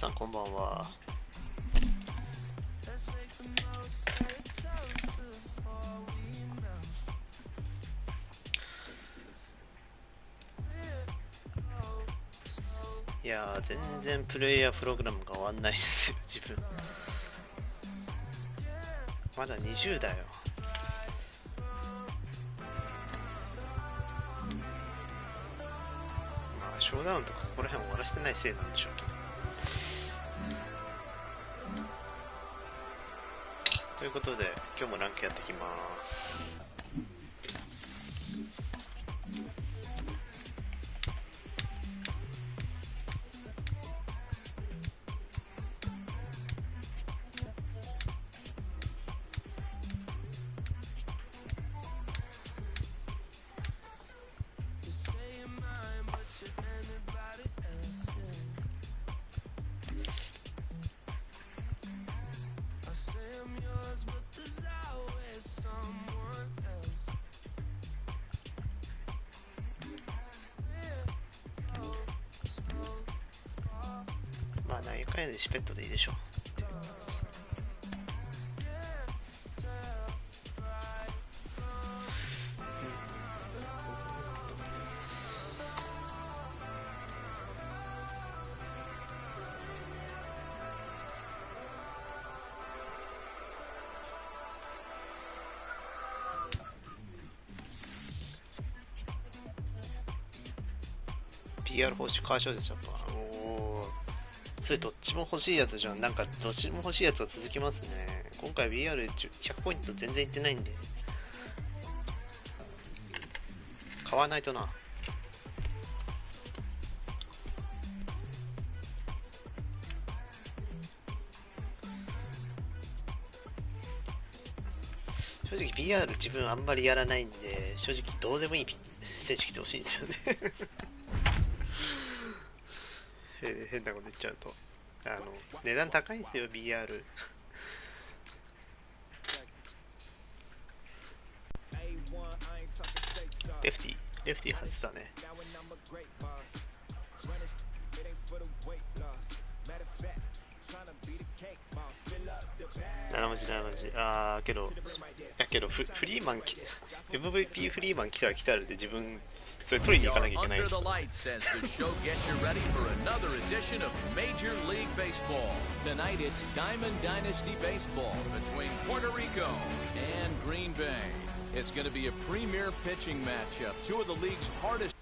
さんこんばんは。いやー、全然プレイヤープログラムが終わんないですよ、自分。まだ20だよ。まあ、ショーダウンとかここら辺終わらせてないせいなんでしょうけど。ということで、今日もランクやっていきます。まあ、なんやかんやでシペットでいいでしょう。PR 報酬解消でしょ。おー、それどっちも欲しいやつじゃん。なんかどっちも欲しいやつが続きますね。今回 BR100 ポイント全然いってないんで買わないとな。正直 BR 自分あんまりやらないんで、正直どうでもいい選手来てほしいんですよね。変なこと言っちゃうと値段高いんですよ BR。 レフティ外したね。7文字7文字。ああけどフリーマンMVP フリーマン来たら来たらで自分それ取りに行かなきゃいけない。It's going to be a premier pitching matchup. Two of the league's hardest.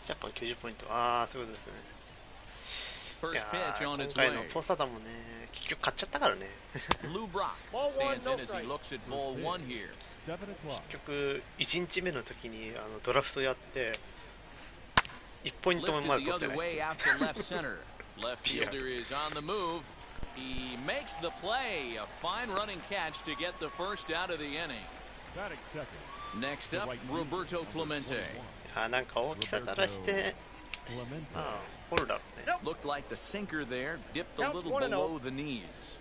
ジャパン90ポイント。ああ、そういうことですね。First pitch on its 今 way. 回のポサダもね、結局買っちゃったからね。Lou Brock stands in as he looks at ball one here. 結局1日目の時にドラフトやって1ポイントもまだ取ってない。Left fielder is on the move. He makes the play. A fine running catch to get the first out of the inning. Next up, Roberto Clemente. なんか大きさからしてホルダーね。 Looked like the sinker there dipped a little below the knees.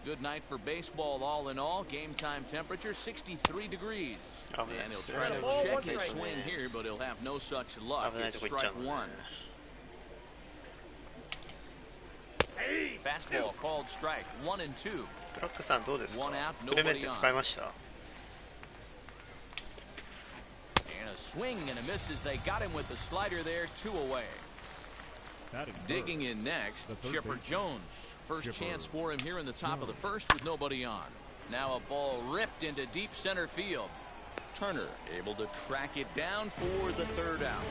Good night for baseball all in all. Game time temperature 63 degrees. And he'll try to check his swing here, but he'll have no such luck. It's strike one. Fastball called strike 1 and 2. ブラックさんどうですか？ One out, クレメン nobody テ on. 使いました？ And a swing and a miss as they got him with the slider there, 2 away. Digging in next, Chipper Jones. First chance for him here in the top of the first with nobody on. Now a ball ripped into deep center field. Turner able to track it down for the third out.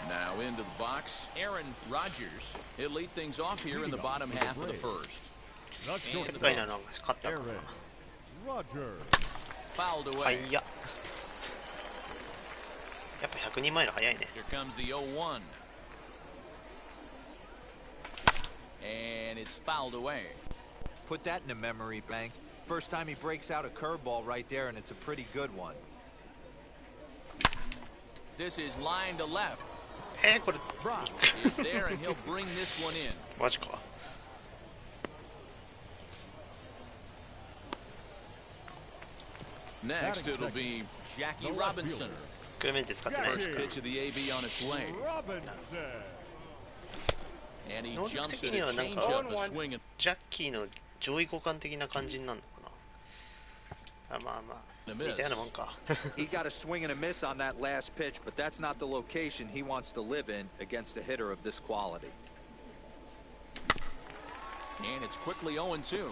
Now into the box, Aaron Rodgers. He'll lead things off here in the bottom half of the first. Fouled away. やっぱ100人前の早いね。 Here comes the 0-1. And it's fouled away. Put that in a memory bank. First time he breaks out a curveball right there, and it's a pretty good one. This is line to left. これ Brock is there, and he'll bring this one in. マジか。 Next, it'll be Jackie Robinson. クレメンテ使ってないです First か。 pitch of the AB on its way. And he 能力 jumps 的 it に a はなんか changeup, a swing and ジャッキーの上位互換的な感じになるのかな。あ、まあまあ似たようなもんか。 He got a swing and a miss on that last pitch, but that's not the location he wants to live in against a hitter of this quality. And it's quickly 0-2.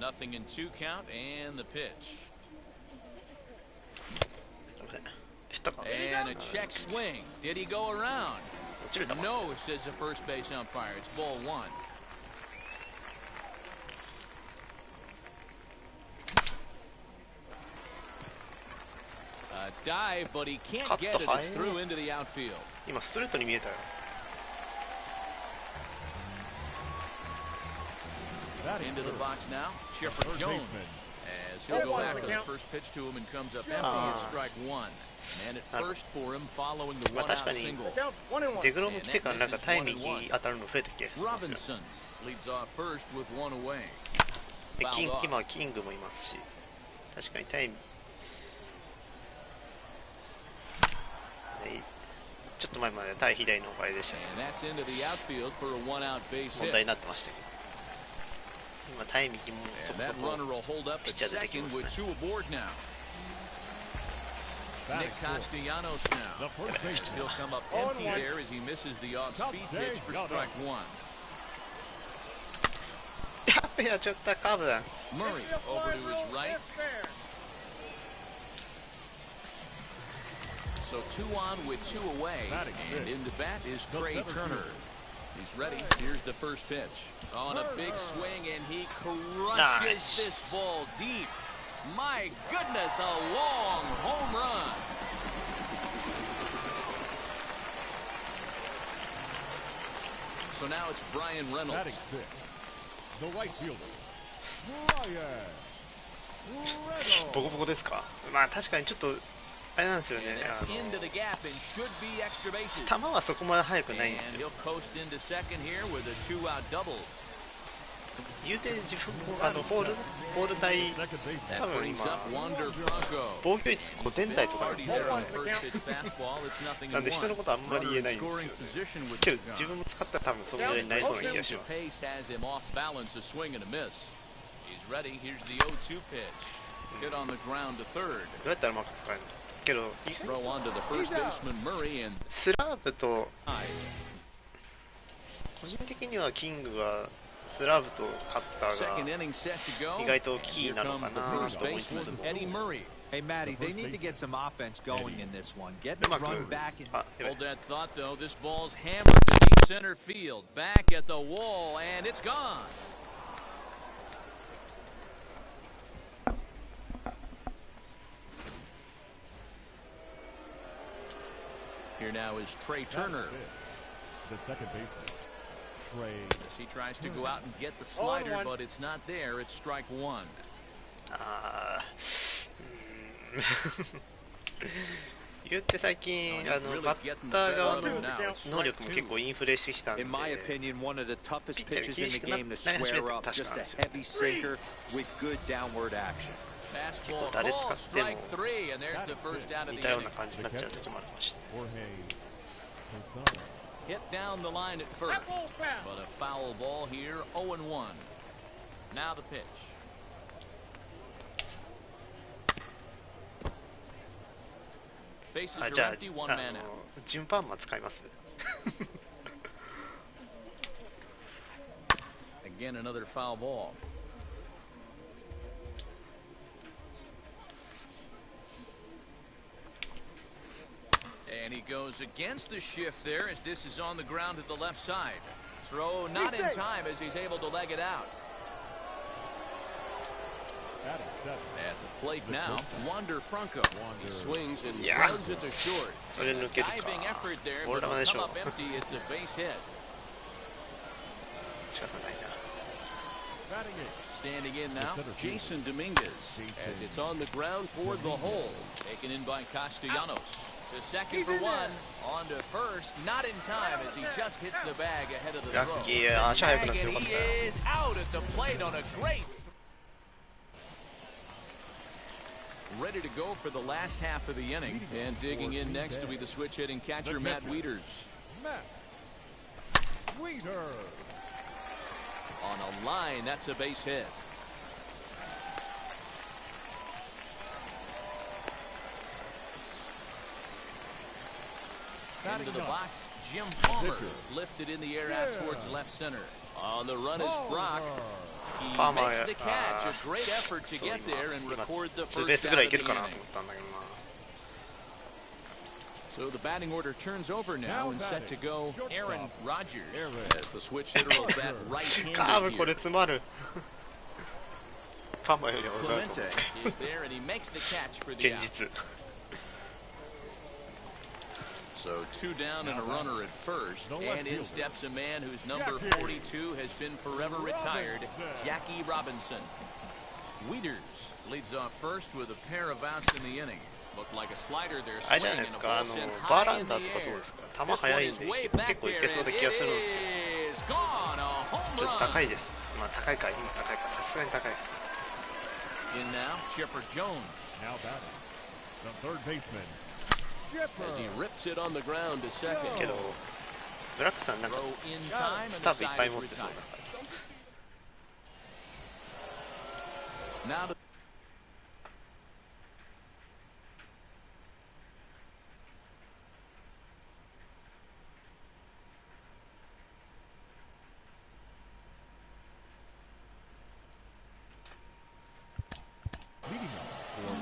Nothing in 2 count, and the pitch. 振ったか。 And a check swing. Did he go around? 落ちる球。 No, says the first base umpire. It's ball 1. A dive, but he can't get it. It's through into the outfield. 今ストレートに見えたよ。 Into the box now, Chipper Jones. As he'll go after the first pitch to him and comes up empty, it's strike 1. And at first for him following the まあ one 確 out かに single. デグロム来てからなんかタイミング当たるの増えた気がしますよ。 Robinson leads off first with one away. で Fouled off. 今はキングもいますし、確かにタイミング、ちょっと前まで対左のおかげでしたね。 And that's into the outfield for a one-out base 問 hit. 題になってましたけど、今タイミングもそ And こそ that こ runner will hold up at second with 2 aboard now. Nick Castellanos now. He'll come up empty there as he misses the off-speed pitch for strike 1. やべえ、やっちゃったカーブだ。 Murray over to his right. So 2 on with 2 away. And into bat is Trey Turner. He's ready. Here's the first pitch. On a big swing, and he crushes Nice. this ball deep. My goodness, a long home run. So now it's Brian Reynolds. The right fielder, Brian ボコボコですか。まあ確かにちょっとあれなんですよね。 And that's into the gap and should be extra bases. 球はそこまで速くないん And ですよ。 he'll coast into second here with a 2-out double. 言うて自分もホール対 second base. 多 That 分 brings 今 up Wander Franco. 防御率5点台とかなん Already です there よ。 on the first pitch fastball. It's nothing なん in で人の one. ことあんまり言えないん Scoring ですよね。 position with け the ど自 gun. 分も使ったら多分そのぐらいになりそうな気がし The ます。 pace has him off balance, a swing and a miss. He's ready. Here's the 0-2 pitch. Hit on the ground to third. どうやったらうまく使えるのけど、 Throw on to the first baseman Murray and スラーブと high. 個人的にはキングがスラーブとカッター Second が inning set to go. 意外とキ Here ーなの comes か the な first と思いつつ baseman も。 Eddie Murray. Hey, Matty, they need to get some offense going in this one. Get う the まく run back and あ、やばい Hold that thought, though. This ball's hammered to deep center field. Back at the wall, and it's gone. Here now is Trey Turner The second baseman, Trey. as he tries to go out and get the slider, but it's not there. It's strike 1. あー言って最近バッター側の能力も結構インフレしてきたんで in my opinion, one of the toughest pitches in the game to square up. Just a heavy sinker with good downward action. Fastball 誰 called 使っても strike 3, and there's the first out of 似 the たような inning. 感じになっちゃう時もありました。 Jorge Posada. Hit down the line at first, but a foul ball here, 0-1. Now the pitch. Bases あ、じ are ゃあ empty, one man out. 順番マ使います。 Again, another foul ball. And he goes against the shift there as this is on the ground to the left side. Throw not in time as he's able to leg it out. Batting seven. At the plate now, Wander Franco. He swings and Yeah. runs it to short. So they look at the Diving car. effort there, Or but it'll the come show. up empty. It's a base hit. 仕方ないな。Standing in now, Jason Dominguez, as it's on the ground toward the hole. Taken in by Castellanos. To second for one, on to first, not in time as he just hits the bag ahead of the throw. And he is out at the plate on a great. Ready to go for the last half of the inning, and digging in next to be the switch hitting catcher Matt Wieters. On a line, that's a base hit. Into the box, Jim Palmer lifted in the air out towards left center. On the run is Brock. He makes the catch. A great effort to get there and record the first out of the inning. So the batting order turns over now and set to go Aaron Rodgers as the switch hitter will bat right-handed here. Clemente is there and he makes the catch for the out. So 2 down and a runner at first, and in steps a man whose number 42 has been forever retired, Jackie Robinson. Wieters leads off first with a pair of outs in the inning. Looked like a slider there, swinging and a ball sent high in the air. This one is way back there, and it is gone, a home run. In now, Chipper Jones. Now batting, the third baseman. As he rips it on the ground to second. Throw in time and the side is retired. Now to leading up for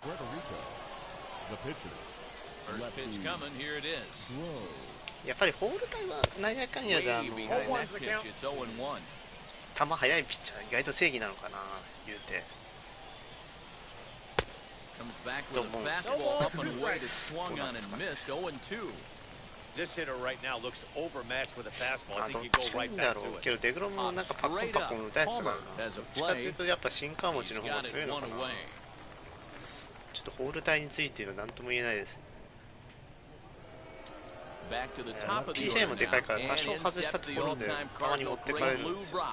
Puerto Rico. The pitcher. First pitch coming, here it is. やっぱりホールタイはなんやかんやでWay behind that pitch, it's 0-1. 球速いピッチャー意外と正義なのかな言うて Comes back with a fastball up and away that swung on and missed. 0-2. This hitter right now looks overmatched with a fastball. I think you go right back to it. けどデグロもなんかパッコンパッコン打たれてたからなどっちかっていうとやっぱシンカー持ちの方が強いのかなちょっとホールタイについては何とも言えないですねPJ もでかいから多少外したところでたまに持ってかれるんですよ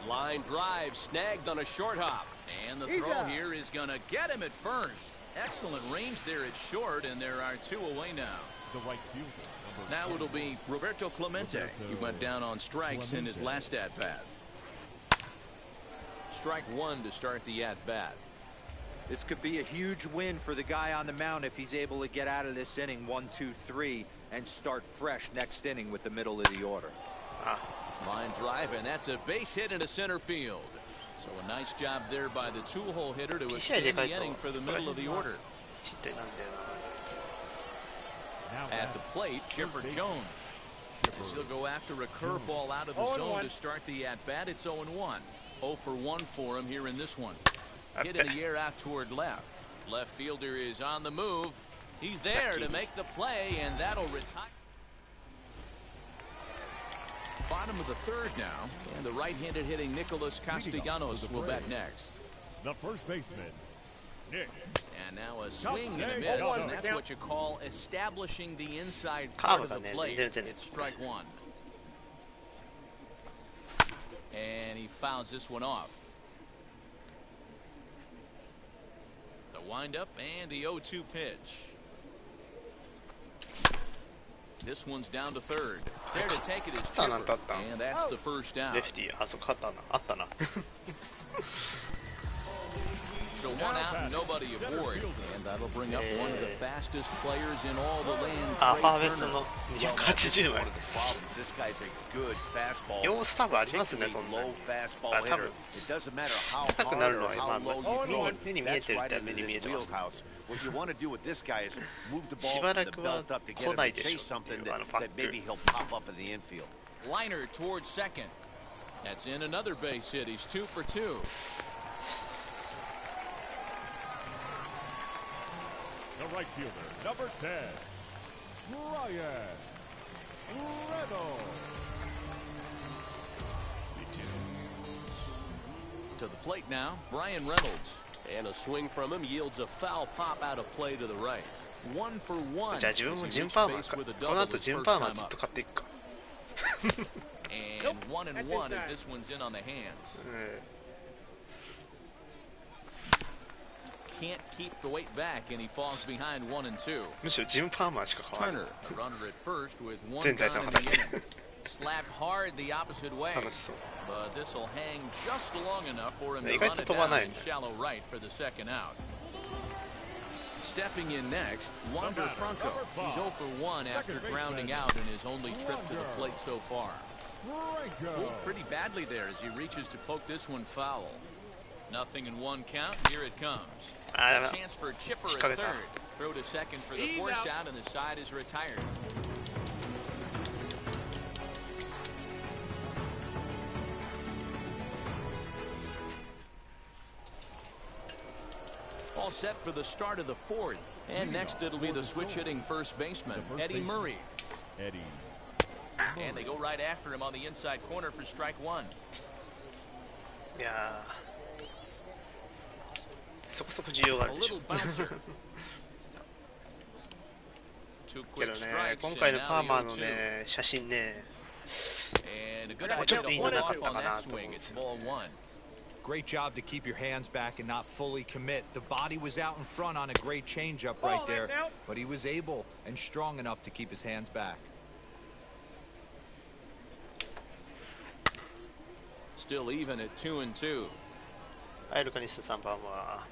Line drive snagged on a short hop, and the throw here is going to get him at first. Excellent range there at short, and there are 2 away now. The right fielder. Now it'll be Roberto Clemente. He went down on strikes in his last at-bat. Strike 1 to start the at-bat. This could be a huge win for the guy on the mound if he's able to get out of this inning 1-2-3 and start fresh next inning with the middle of the order. Line drive, and that's a base hit into center field. So a nice job there by the two-hole hitter to extend the inning for the middle of the order. At the plate, Chipper Jones. As he'll go after a curveball out of the zone to start the at-bat. It's 0-1. 0 for 1 for him here in this one. Hit in the air out toward left. Left fielder is on the move. He's there to make the play, and that'll retire. Bottom of the third now, and the right-handed hitting Nicholas Castellanos will bat next. The first baseman, Nick. And now a swing and a miss, and that's what you call establishing the inside part of the plate. It's strike 1. And he fouls this one off. The windup and the 0-2 pitch. This one's down to third. There to take it is Chipper, and that's the first down. So 1 out and nobody aboard, and that'll bring up one of the fastest players in all the land. Trey Turner. This guy's a good fastball. 両スタブありますね、そんな Low fastball hitter. It doesn't matter how hard or how low you throw it. That's right into this wheelhouse. What you want to do with this guy is move the ball from the belt up to get him to chase something that maybe he'll pop up in the infield. Liner towards second. That's in another base hit. He's 2 for 2. The right fielder, number 10, Brian Reynolds. To the plate now, Brian Reynolds. And a swing from him yields a foul pop out of play to the right. 1 for 1. じゃあ自分もジンパーマンか。この後ジンパーマンずっと買っていくか。And 1-1 as this one's in on the hands. Can't keep the weight back and he falls behind 1-2. むしろジンパーマンしか買わない。 Turner, a runner at first with 1 down in the inning. Slapped hard the opposite way, but this will hang just long enough for him to run it down in shallow right for the second out. Stepping in next, Wander Franco. He's 0 for 1 after grounding out in his only trip to the plate so far. Fooled pretty badly there as he reaches to poke this one foul. Nothing in 1 count. Here it comes. A chance for Chipper at third. Throw to second for the force out, and the side is retired. All set for the start of the 4th. And next it'll be the switch-hitting first baseman, Eddie Murray. And they go right after him on the inside corner for strike 1. Yeah. そこそこ需要があるでしょ。けどね、今回のパーマーのね、写真ね、もうちょっといいのなかったかなと思うんですよね。Great job to keep your hands back and not fully commit. The body was out in front on a great changeup right there, but he was able and strong enough to keep his hands back. Still even at 2-2. 入るかにして3番は。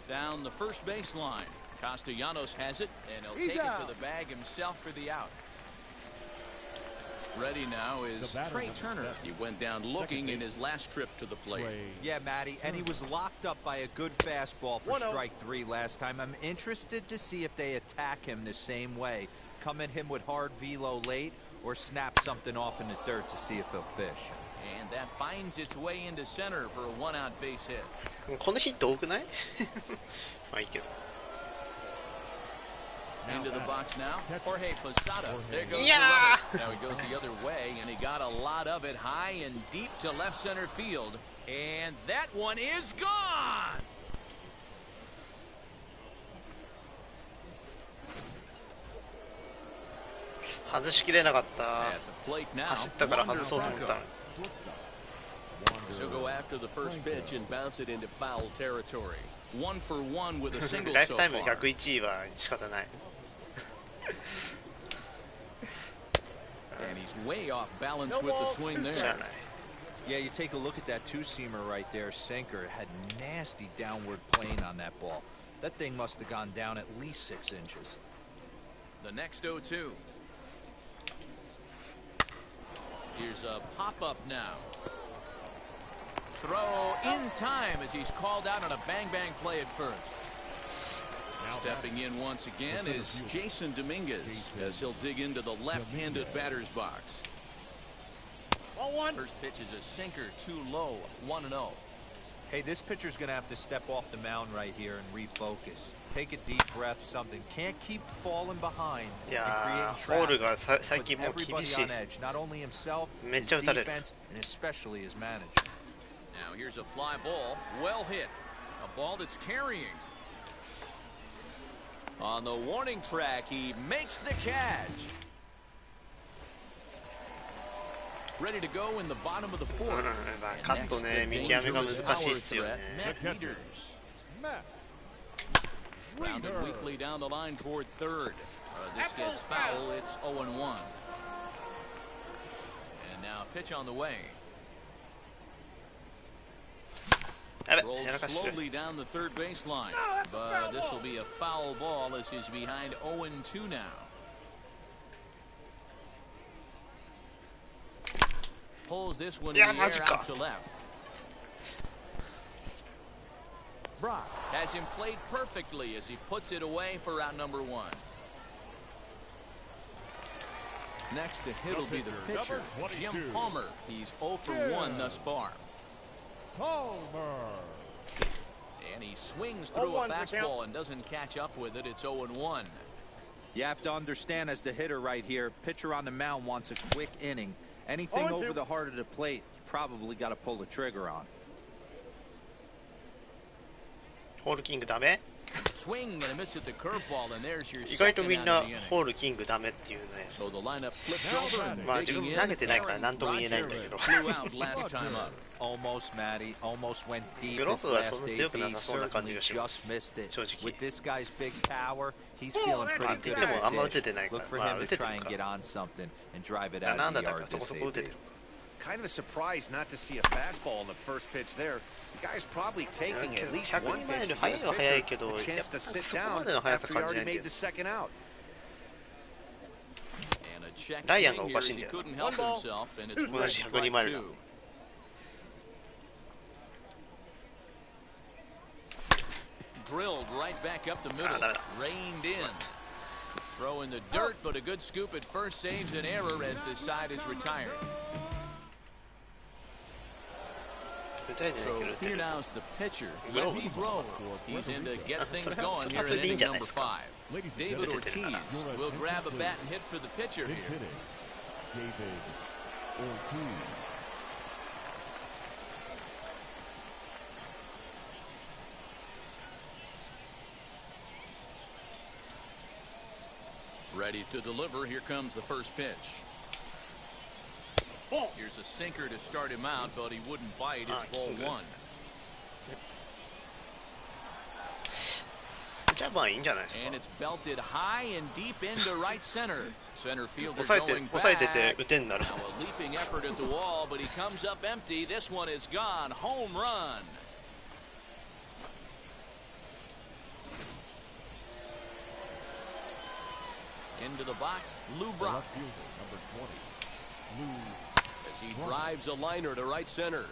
Down the first baseline. Castellanos has it, and he'll take it to the bag himself for the out. Ready now is Trey Turner. He went down looking in his last trip to the plate. Yeah, Matty, and he was locked up by a good fastball for strike 3 last time. I'm interested to see if they attack him the same way. Come at him with hard velo late or snap something off in the third to see if he'll fish. And that finds its way into center for a 1-out base hit. このヒット多くない？まあいいけど。Into the box now, Jorge Posada. There goes the runner. Now he goes the other way, and he got a lot of it high and deep to left center field. And that one is gone! 外しきれなかった。 At the plate now, 走ったから外そうと思ったのに。 So go after the first pitch and bounce it into foul territory. 1 for 1 with a single ライフ so タイム far. 101位は仕方ない。 And he's way off balance with the swing しゃ there. あない。 Yeah, you take a look at that two-seamer right there, sinker. It had nasty downward plane on that ball. That thing must have gone down at least 6 inches. The next 0-2. Here's a pop-up now. Throw in time as he's called out on a bang-bang play at first. Stepping in once again is Jason Dominguez as he'll dig into the left-handed batter's box. First pitch is a sinker, too low, 1-0. Hey, this pitcher's going to have to step off the mound right here and refocus. Take a deep breath, something. Can't keep falling behind and creating ホールが traffic. 最近 Puts もう厳 everybody しい。 on edge, not only himself, めっ his ちゃ打たれる。 defense, and especially his manager. Now here's a fly ball, well hit. A ball that's carrying. On the warning track, he makes the catch. Ready to go in the bottom of the 4th. カットね、見極めが難しいですよね。 Matt Peters. Rounded weakly down the line toward third. This gets foul. It's 0-1. And now pitch on the way. Rolled slowly down the third baseline, but this will be a foul ball as he's behind 0-2 now. Pulls this one in the air out to left. Brock has him played perfectly as he puts it away for out number 1. Next to hit will be the pitcher, Jim Palmer. He's 0 for 1 thus far. Palmer. And he swings through a fastball and doesn't catch up with it. It's 0-1. You have to understand, as the hitter right here, pitcher on the mound wants a quick inning. Anything over the heart of the plate, probably got to pull the trigger on. ホールキングダメ Swing and a miss at the curveball, and there's your 意外と second みん out な of the inning. ホールキングダメっていうね So the lineup flips over and まあ自分 digging も in. 投げてないから何とも言えないんだけ Aaron ど Rodgers flew out last time up. Almost, Matty. Almost went deep Pero his so last that's AB. what Certainly I'm just missed it. 正直 With this guy's big power, he's feeling まあ pretty って言 good ってもあんま打 at て the てない dish. から Look for まあ him 打 to てて try る and か get on something and drive it ら out なんだ of った the か yard そこ this そこ打て AB. てる Kind of a surprise not to see a fastball in the first pitch there. The guy's probably taking at least one 100pitch to 速 give い his は速い pitcher けど a やっ chance ぱ to そ sit こま down での速さ after he 感じな already いんだよ made the second out. And a check Ryan swingがお here か as しいん he だよ couldn't help himself, and it's 同じ one 102 strike マイルだ two. Drilled right back up the middle, reined in. Throw in the dirt, but a good scoop at first saves an error as the side is retired. So here now's the pitcher, Lefty Grove. He's in to get things going here in inning number 5. David Ortiz will grab a bat and hit for the pitcher here. David Ortiz. Ready to deliver. Here comes the first pitch. Here's a sinker to start him out, but he wouldn't bite. It's ball 1. じゃあまあいいんじゃないですか And it's belted high and deep into right center. Center fielder 抑えて going 抑えてて back. 打てんなる Now a leaping effort at the wall, but he comes up empty. This one is gone. Home run. Into the box, Lou Brock. Left fielder, number 20. Lou. As he drives a liner to right center.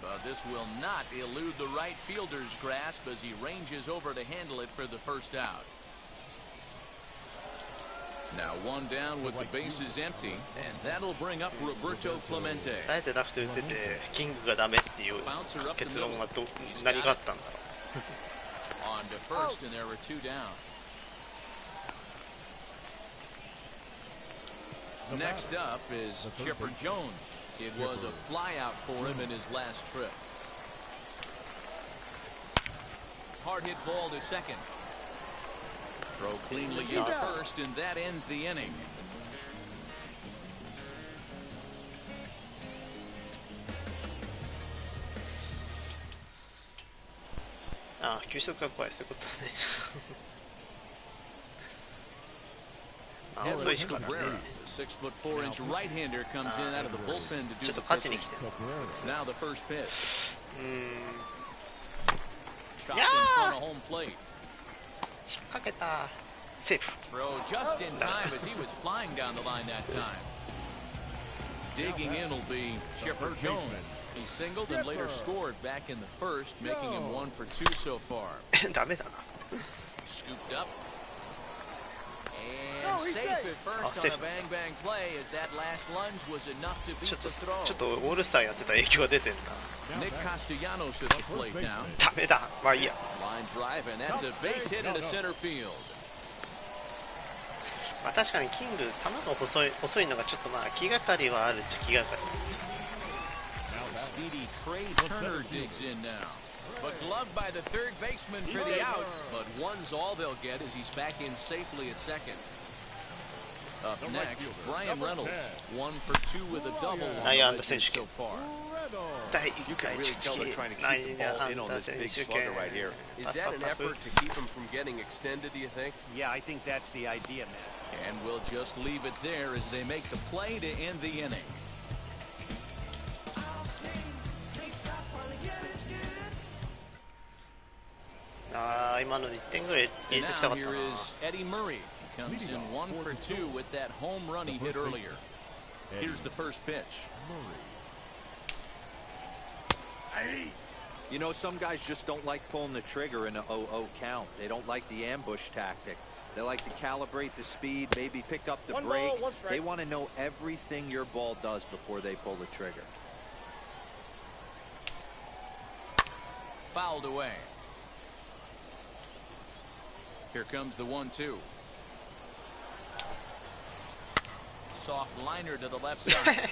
But this will not elude the right fielder's grasp as he ranges over to handle it for the first out. Now one down with the bases empty, and that'll bring up Roberto Clemente. あえてラフト打っててキングがダメっていう結論が何があったんだろ On to first, and there were 2 down. Next up is Chipper Jones. It was a flyout for him in his last trip. Hard hit ball to second. Throw cleanly into first, and that ends the inning. Ah, 球速が怖い、そういうことね。あ、遅いしかね。 The 6'4" right-hander comes in out of the bullpen to do ちょっ the と勝ちに pitching. 来てる。 Now the first pitch. うーん、 Chopped in front of home plate. 引っ掛けた。セーフ。 Throw just in time as he was flying down the line that time. Digging in will be Chipper Jones. He singled and later scored back in the first, making him 1 for 2 so far. ダメだな。 Scooped up. And safe at first on a bang bang play as that last lunge was enough to ちょ beat っ the と throw. ちょっとオールスターやってた影響が出てんな。 Nick Castellanos at the plate now. ダメだ。まあいいや。 Line drive, and that's a base hit into center field. まあ確かにキング球が細いのがちょっとまあ気がかりはあるっちゃ気がかり。 Speedy Trey Turner digs in now. But gloved by the third baseman for the out. But one's all they'll get as he's back in safely at second. Up next, Brian Reynolds. 1 for 2 with a double on the legend so far. You can really tell they're trying to keep the ball in on this big slugger right here. Is that an effort to keep him from getting extended, do you think? Yeah, I think that's the idea, man. And we'll just leave it there as they make the play to end the inning. ああ、今の1点ぐらい入れてきたか And った now な。 here is Eddie Murray. He comes in 1 for 2 with that home run he hit earlier. Here's the first pitch. You know, some guys just don't like pulling the trigger in an 0-0 count. They don't like the ambush tactic. They like to calibrate the speed, maybe pick up the break. They want to know everything your ball does before they pull the trigger. Fouled away. Here comes the 1-2. soft liner to the left side.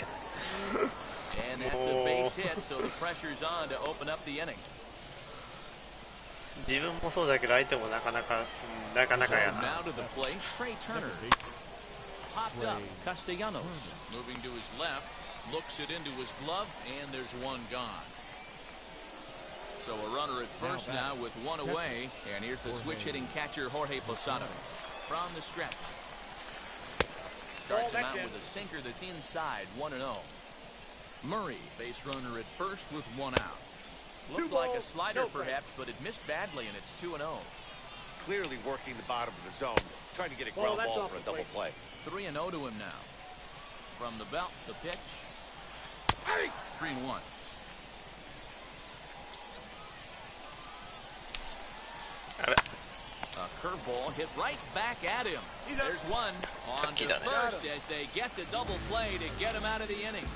And that's a base hit, so the pressure's on to open up the inning. 自分もそうだけど相手もなかなかや So な。 now to the plate, Trey Turner. Popped up, Castellanos. Moving to his left, looks it into his glove, and there's one gone. So a runner at first now with one away, and here's the switch-hitting catcher Jorge Posada from the stretch. Starts him out with a sinker that's inside, 1-0. Murray, base runner at first with one out. Looked like a slider perhaps, but it missed badly, and it's 2-0. Clearly working the bottom of the zone, trying to get a ground ball for a double play. 3-0 to him now. From the belt, the pitch. 3-1. A curveball hit right back at him. There's one on to first as they get the double play to get him out of the inning.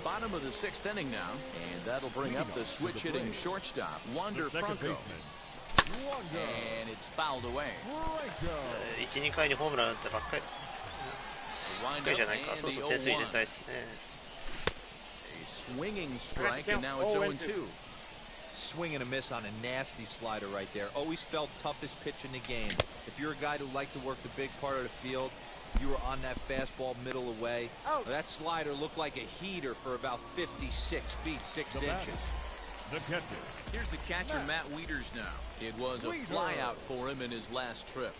Bottom of the sixth inning now, and that'll bring up the switch-hitting shortstop, Wander Franco. And it's fouled away. 1、2回にホームラン打ったばっかり。1回じゃないか、そうそう、点数入れたいですね。A swinging strike, and now it's 0-2. Swing and a miss on a nasty slider right there. Always felt toughest pitch in the game. If you're a guy who liked to work the big part of the field, you were on that fastball middle away. That slider looked like a heater for about 56 feet 6 inches. The catcher. Here's the catcher, Matt Wieters now. It was a flyout for him in his last trip.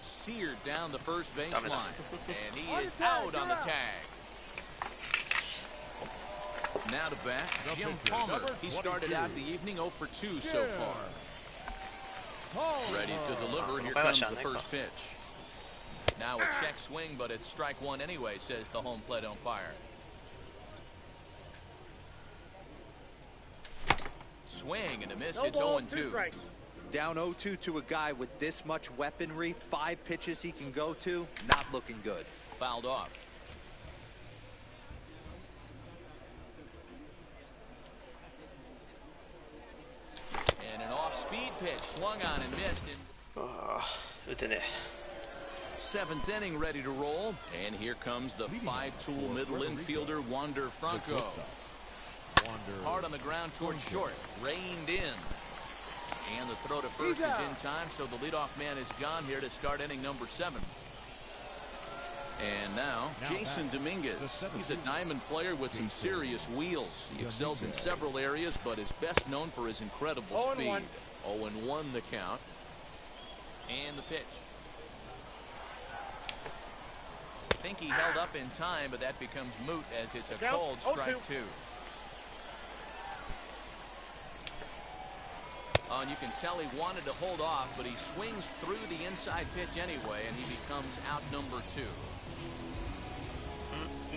Seared down the first baseline, and he is out on the tag. Now to bat, Jim Palmer. He started out the evening 0 for 2 so far. Ready to deliver. Here comes the first pitch. Now a check swing, but it's strike one anyway, says the home plate umpire. Swing and a miss. It's 0-2. Down 0-2 to a guy with this much weaponry, 5 pitches he can go to, not looking good. Fouled off. And an off-speed pitch swung on and missed.打てね。 Seventh inning ready to roll, and here comes the 5-tool middle infielder Wander Franco. Hard on the ground towards short, reined in, and the throw to first is in time, so the leadoff man is gone here to start inning number 7. And now Jason Dominguez. He's a diamond player with some serious wheels. He excels in several areas, but is best known for his incredible speed. 0-1 the count, and the pitch. I think he held up in time, but that becomes moot as it's a cold strike 2. And you can tell he wanted to hold off, but he swings through the inside pitch anyway, and he becomes out number 2.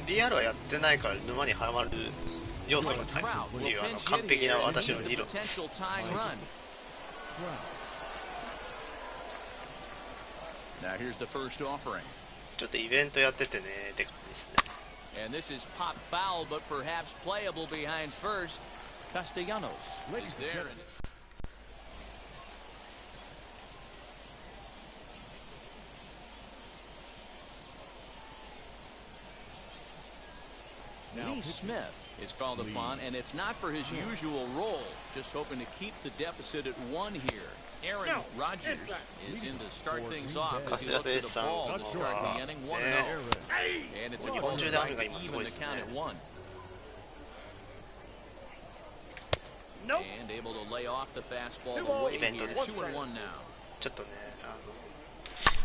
BR はやってないから沼にはまる要素がないっていう完璧な私の理論。 Now here's the first offering. ちょっとイベントやっててねって感じですね。 And this is pop foul, but perhaps playable behind first. Castellanos is there. Lee Smith is called upon, and it's not for his usual role. Just hoping to keep the deficit at 1 here. Aaron Rodgers is in to start things off as he looks at the ball to start the inning 1-0. And it's a close strike to even the count at 1. And able to lay off the fastball away here. 2-1 now. ちょっとね、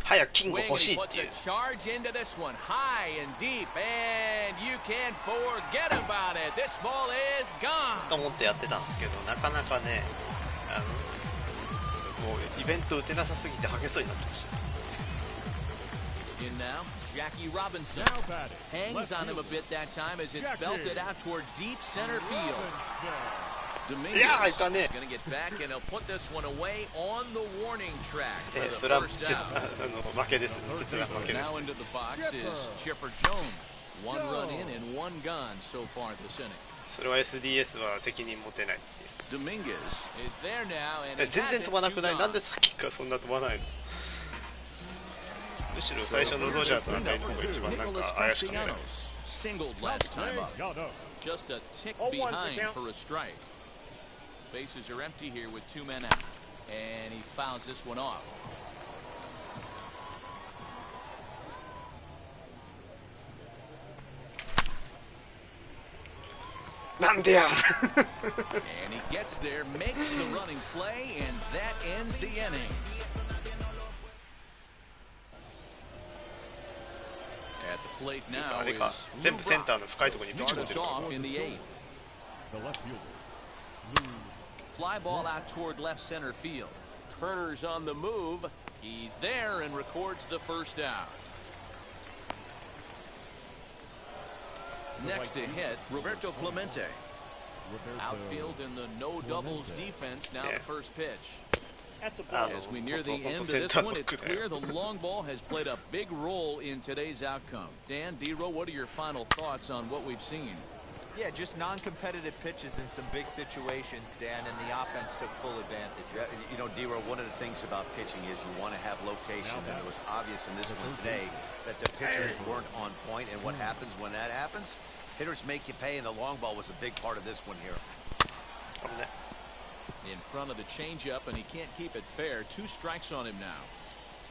早くキング欲しいっていう。 Charge into this one, high and deep, and you can't forget about it. This ball is gone. と思ってやってたんですけど、なかなかね、もうイベント打てなさすぎてハゲそうになってました。 In now, Jackie Robinson hangs on him a bit that time as it's belted out toward deep center field. Dominguez is going to get back, and he'll put this one away on the warning track for the first out. 負けです。Now into the box is Chipper Jones. 1 run in and 1 gone so far this inning. それは SDS は責任持てないっていう。 Dominguez is there now, and 全然飛ばなくない？なんでさっきからそんな飛ばないの？むしろ最初のロジャーズのあたりの方が一番なんか怪しくない。 singled last time up. Just a tick behind for a strike. Bases are empty here with 2 men out, and he fouls this one off. なんでや And he gets there, makes the running play, and that ends the inning. At the plate now あれか is 全部センターの深いところにぶち start 込んで us るから off in the 8th. The left fielder. Fly ball out toward left center field. Turner's on the move. He's there and records the first out. Next to hit, Roberto Clemente. Outfield in the no doubles defense. Now the first pitch. As we near the end of this one, it's clear the long ball has played a big role in today's outcome. Dan, D-Row, what are your final thoughts on what we've seen? Yeah, just non-competitive pitches in some big situations, Dan, and the offense took full advantage. Yeah, you know, D-Row, one of the things about pitching is you want to have location, and it was obvious in this one today that the pitchers weren't on point, and what happens when that happens? Hitters make you pay, and the long ball was a big part of this one here. In front of the changeup, and he can't keep it fair. 2 strikes on him now.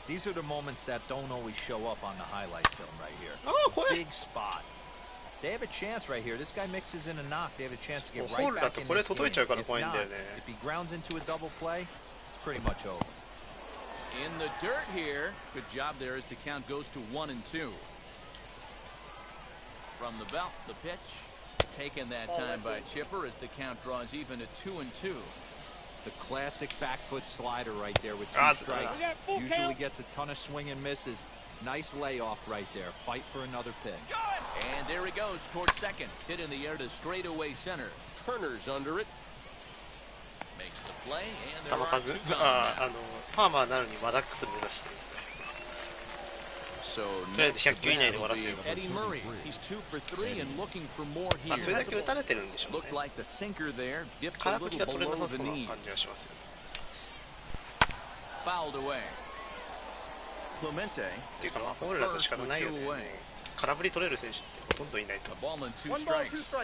These are the moments that don't always show up on the highlight film right here. Oh, what? Big spot. They have a chance right here. This guy mixes in a knock. They have a chance to get right back in this game. If not, if he grounds into a double play, it's pretty much over. In the dirt here. Good job there as the count goes to 1-2. From the belt, the pitch. Taken that time by Chipper as the count draws even at 2-2. The classic back foot slider right there with 2 strikes. Usually gets a ton of swing and misses. Nice layoff right there. Fight for another pitch. And there he goes towards second. Hit in the air to straightaway center. Turner's under it. Makes the play, and there are 2 gone now. ファーマーなのにマダックス目指してる So とりあえず100球以内で終わらせる Eddie Murray. He's 2 for 3 and looking for more まあそれ here. だけ打たれてるんでしょうね Looked like the sinker there. Dipped a 空振り little が取れな below さ the そうな knee. 感じがしますよ Fouled away. Clemente っていう is かまあ off ホー at ルだと first 仕方 with ないよ 2 ね away. 空振り取れる選手ってほとんどいないと A ball and 2 strikes.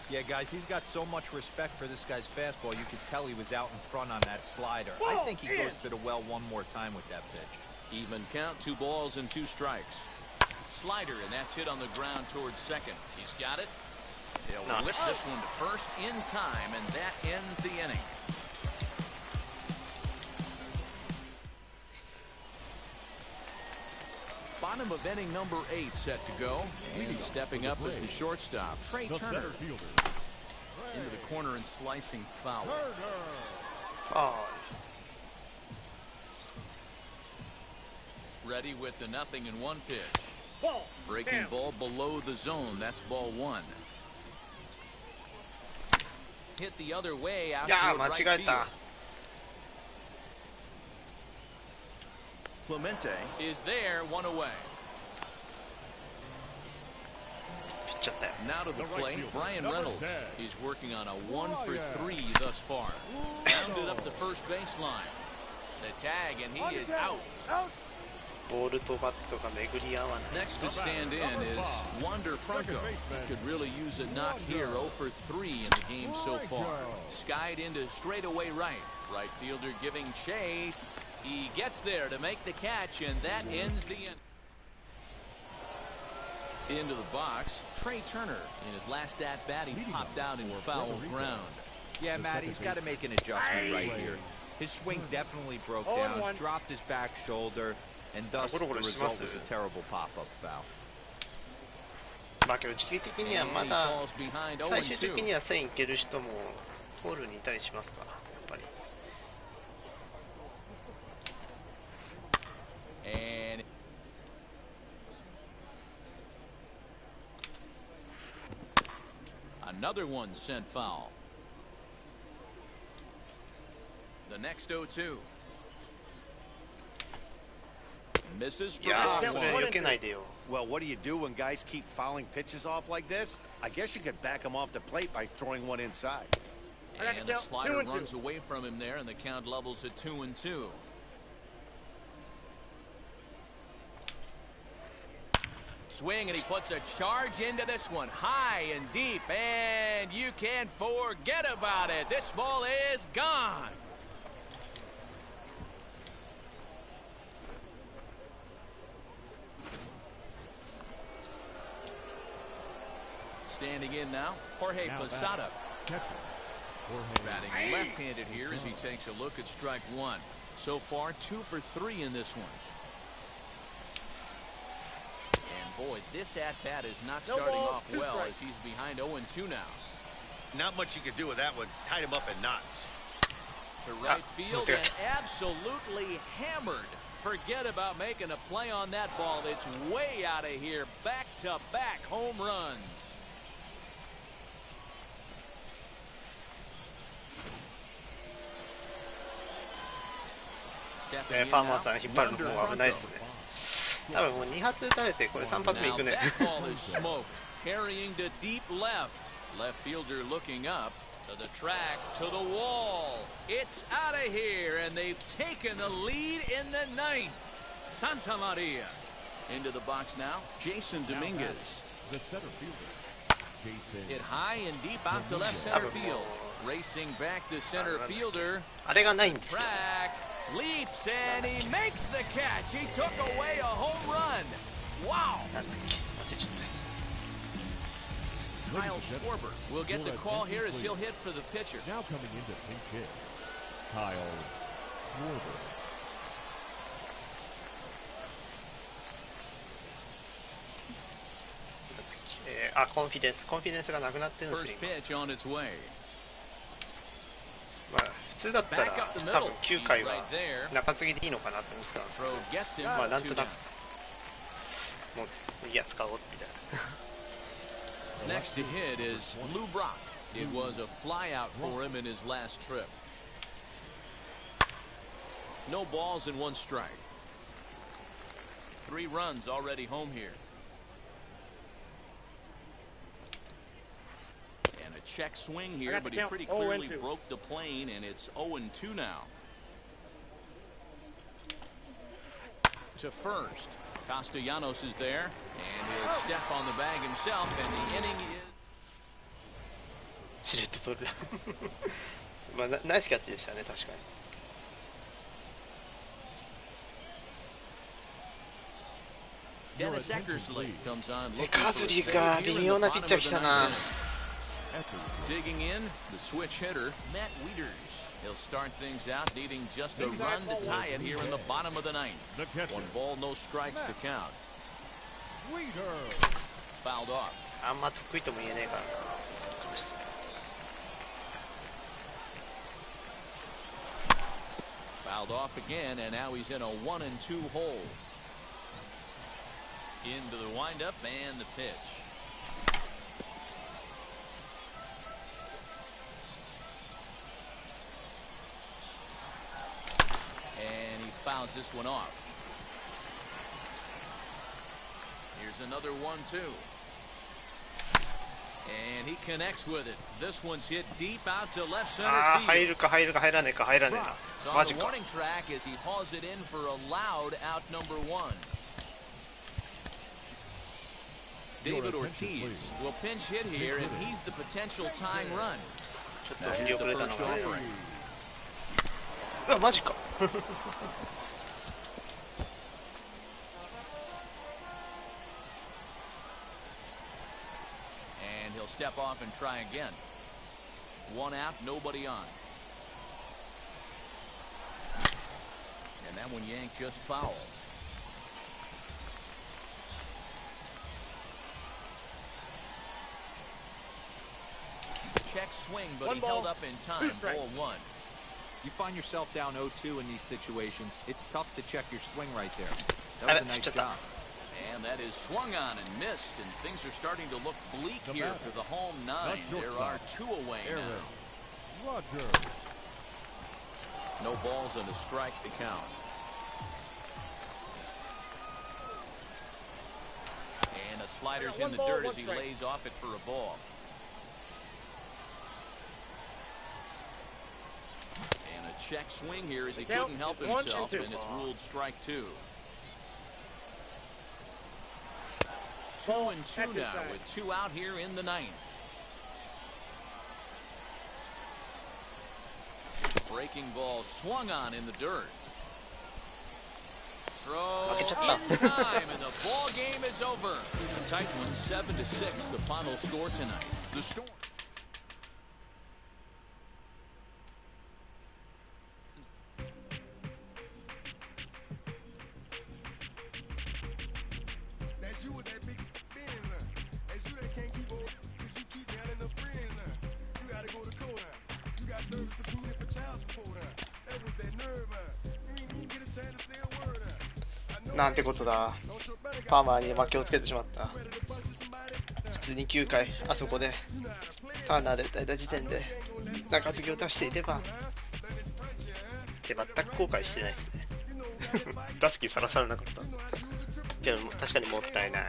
Yeah, guys, he's got so much respect for this guy's fastball. You could tell he was out in front on that slider. I think he goes to the well one more time with that pitch. Even count, 2 balls and 2 strikes. Slider, and that's hit on the ground towards second. He's got it. He'll whip this one to first in time, and that ends the inning. Bottom of inning number 8 set to go. And stepping up as the shortstop, Trey Turner. Into the corner and slicing foul. あ Ready with the 0-1 pitch. Breaking ball below the zone. That's ball 1. Hit the other way out いやー toward 間 right 違え field. た Clemente is there, 1 away. 切っちゃったよ Now to the plate, Brian Reynolds. He's working on a 1 for 3 thus far. Rounded up the first baseline. The tag, and he is out. ボールとバットが巡り合わない Next to stand in is Wander Franco. Could really use a knock here. 0 for 3 in the game so far. Skied into straightaway right. Right fielder giving chase. He gets there to make the catch, and that ends the inning. Into the box, Trey Turner. In his last at-bat, he popped out in foul ground. Yeah, Matt, he's got to make an adjustment right here. His swing definitely broke down, dropped his back shoulder, and thus the result was a terrible pop-up foul. まあけど時期的にはまだ最終的には線いける人もホールにいたりしますからやっぱり And another one sent foul. The next 0-2. Misses for いやー ball それ 1. 避けないでよ Well, what do you do when guys keep fouling pitches off like this? I guess you could back them off the plate by throwing one inside. And the slider runs away from him there, and the count levels at 2-2. swing, and he puts a charge into this one. High and deep, and you can't forget about it. This ball is gone. Standing in now, Jorge Posada. Batting left-handed here as he takes a look at strike one. So far, 2 for 3 in this one. And boy, this at-bat is not starting off well as he's behind 0-2 now. Not much you can do with that one. Tied him up in knots. To right field and absolutely hammered. Forget about making a play on that ball. It's way out of here. Back-to-back home runs.ファーマーさん引っ張るのも危ないですね。多分もう2発打たれてこれ3発目いくね。Carrying to deep left. Left fielder looking up to the track, to the wall. It's out of here, and they've taken the lead in the ninth. Santa Maria. Into the box now, Jason Dominguez. The center fielder, Jason. Hit high and deep out to left center field. Racing back the center fielder. あれがないんですよ。 Track. Leaps and he makes the catch. He took away a home run. Wow. Kyle Schwarber will get the call here as he'll hit for the pitcher. Now coming into pinch hit, Kyle Schwarber. コンフィデンスがなくなってるんですよ。 First pitch on its way. まあ普通だったら多分9回は中継ぎでいいのかなと思ってたんですけど、まあなんとなくもういいや使おうみたいな。 Next to hit is Lou Brock. It was a flyout for him in his last trip. No balls and 1 strike. 3 runs already home here. And a check swing here, but he pretty clearly broke the plane, and it's 0-2 now. To first. Castellanos is there, and he'll step on the bag himself, and the inning is... しれっと取る。まあナイスキャッチでしたね、確かに。Dennis Eckersley comes on looking カ for ズ a リ save が here 微 in the 妙な bottom ピ of ッチャー the 来た ninth な。 inning. Digging in, the switch hitter, Matt Wieters. He'll start things out, needing just a run to tie it here in the bottom of the ninth. 1 ball, no strikes to count. Fouled off. あんま得意とも言えねえからな。Fouled off again, and now he's in a 1-2 hole. Into the windup and the pitch. And he fouls this one off. Here's another 1-2. And he connects with it. This one's hit deep out to left center field. 入るか入るか入らねえか入らねえな。 It's マ on ジ the か。 warning track as he hauls it in for a loud out number 1. David Ortiz will pinch hit here, and he's the potential tying run. ちょっと振り Here's 遅 the れたの first がね。 offering. うわマジか。And he'll step off and try again. 1 out, nobody on. And that one yanked just foul. Check swing, but he held up in time. Ball 1. You find yourself down 0-2 in these situations. It's tough to check your swing right there. That was a nice job. And that is swung on and missed, and things are starting to look bleak here for the home 9. There are 2 away now. Roger. No balls and a strike to count. And a slider's in the dirt as he lays off it for a ball. And a check swing here as he couldn't help himself, and it's ruled strike 2. 2-2 now with 2 out here in the 9th. Breaking ball swung on in the dirt. Throw in time, and the ball game is over. A tight one, 7-6, the final score tonight. The Storm. That's you with that big Benz. That's you that can't keep on because you keep yelling the friends. You gotta go to court. You got service subpoena for child support. That was that nerve. You ain't even get a chance to say a word. なんてことだ。パーマーに負けをつけてしまった。普通に9回あそこでターナーで打いた時点で中継ぎを出していればで全く後悔してないですね。打席さらされなかったけど確かにもったいない。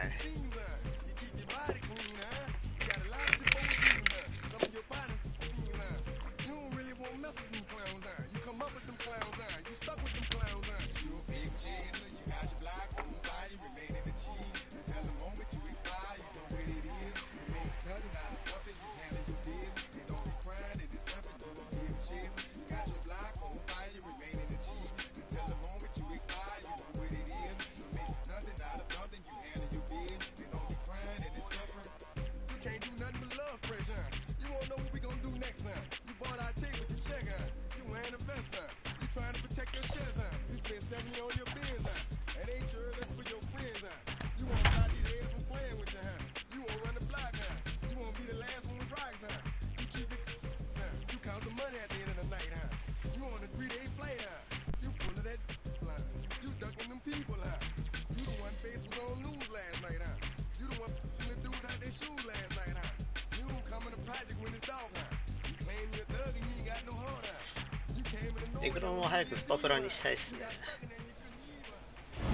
デグロンを早くスパプラにしたいですね。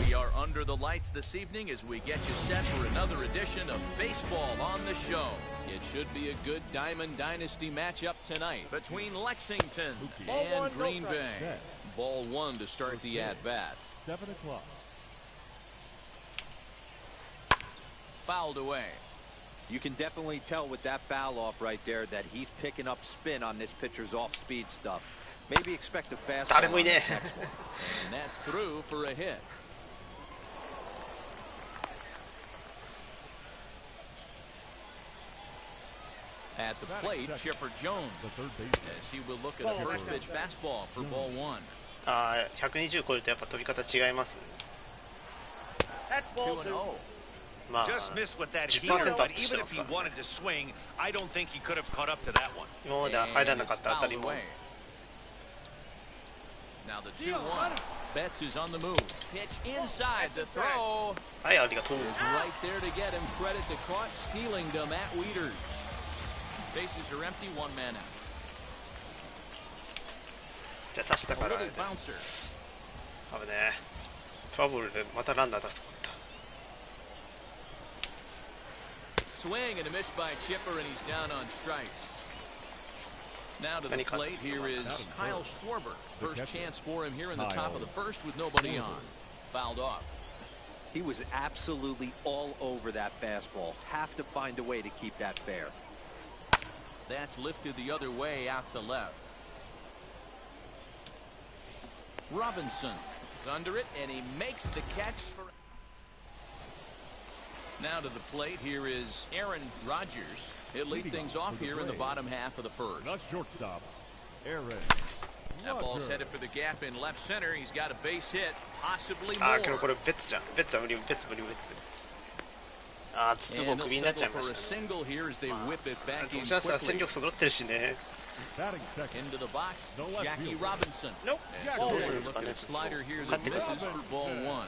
We are under the lights this evening as we get you set for another edition of Baseball on the Show. It should be a good Diamond Dynasty matchup tonight between Lexington and Green Bay. Ball 1 to start the at-bat. 7 o'clock. Fouled away. You can definitely tell with that foul off right there that he's picking up spin on this pitcher's off-speed stuff. Maybe expect a fastball on this next one. And that's through for a hit. At the plate, Chipper Jones, as he will look at a first pitch fastball for ball 1. 120超えるとやっぱ飛び方違います。2-0. Just missed with that heater, but even if he wanted to swing, I don't think he could have caught up to that one. 今までは入らなかった当たりも。Now the 2-1. Betts is on the move. Pitch inside the throw. はい、ありがとう。Is right there to get him credit to caught stealing them at Wieters. Bases are empty, 1 man out. じゃあ刺したから。 A little bouncer. 危ねえ。トラブルでまたランナー出すこと。 Swing and a miss by Chipper, and he's down on strikes. Now to the plate, here is Kyle Schwarber. First chance for him here in the top of the first with nobody on. Fouled off. He was absolutely all over that fastball. Have to find a way to keep that fair. That's lifted the other way out to left. Robinson is under it, and he makes the catch for... Now to the plate, here is Aaron Rodgers. He'll lead things off here in the bottom half of the first. The shortstop, Aaron. That ball's headed for the gap in left center. He's got a base hit, possibly more. けどこれベッツじゃん。ベッツは無理、ベッツ無理無理。筒もクビになっちゃいましたね。どちらさ戦力揃ってるしね。Into the box, Jackie Robinson. Nope. So we're looking at a slider here that misses for ball 1.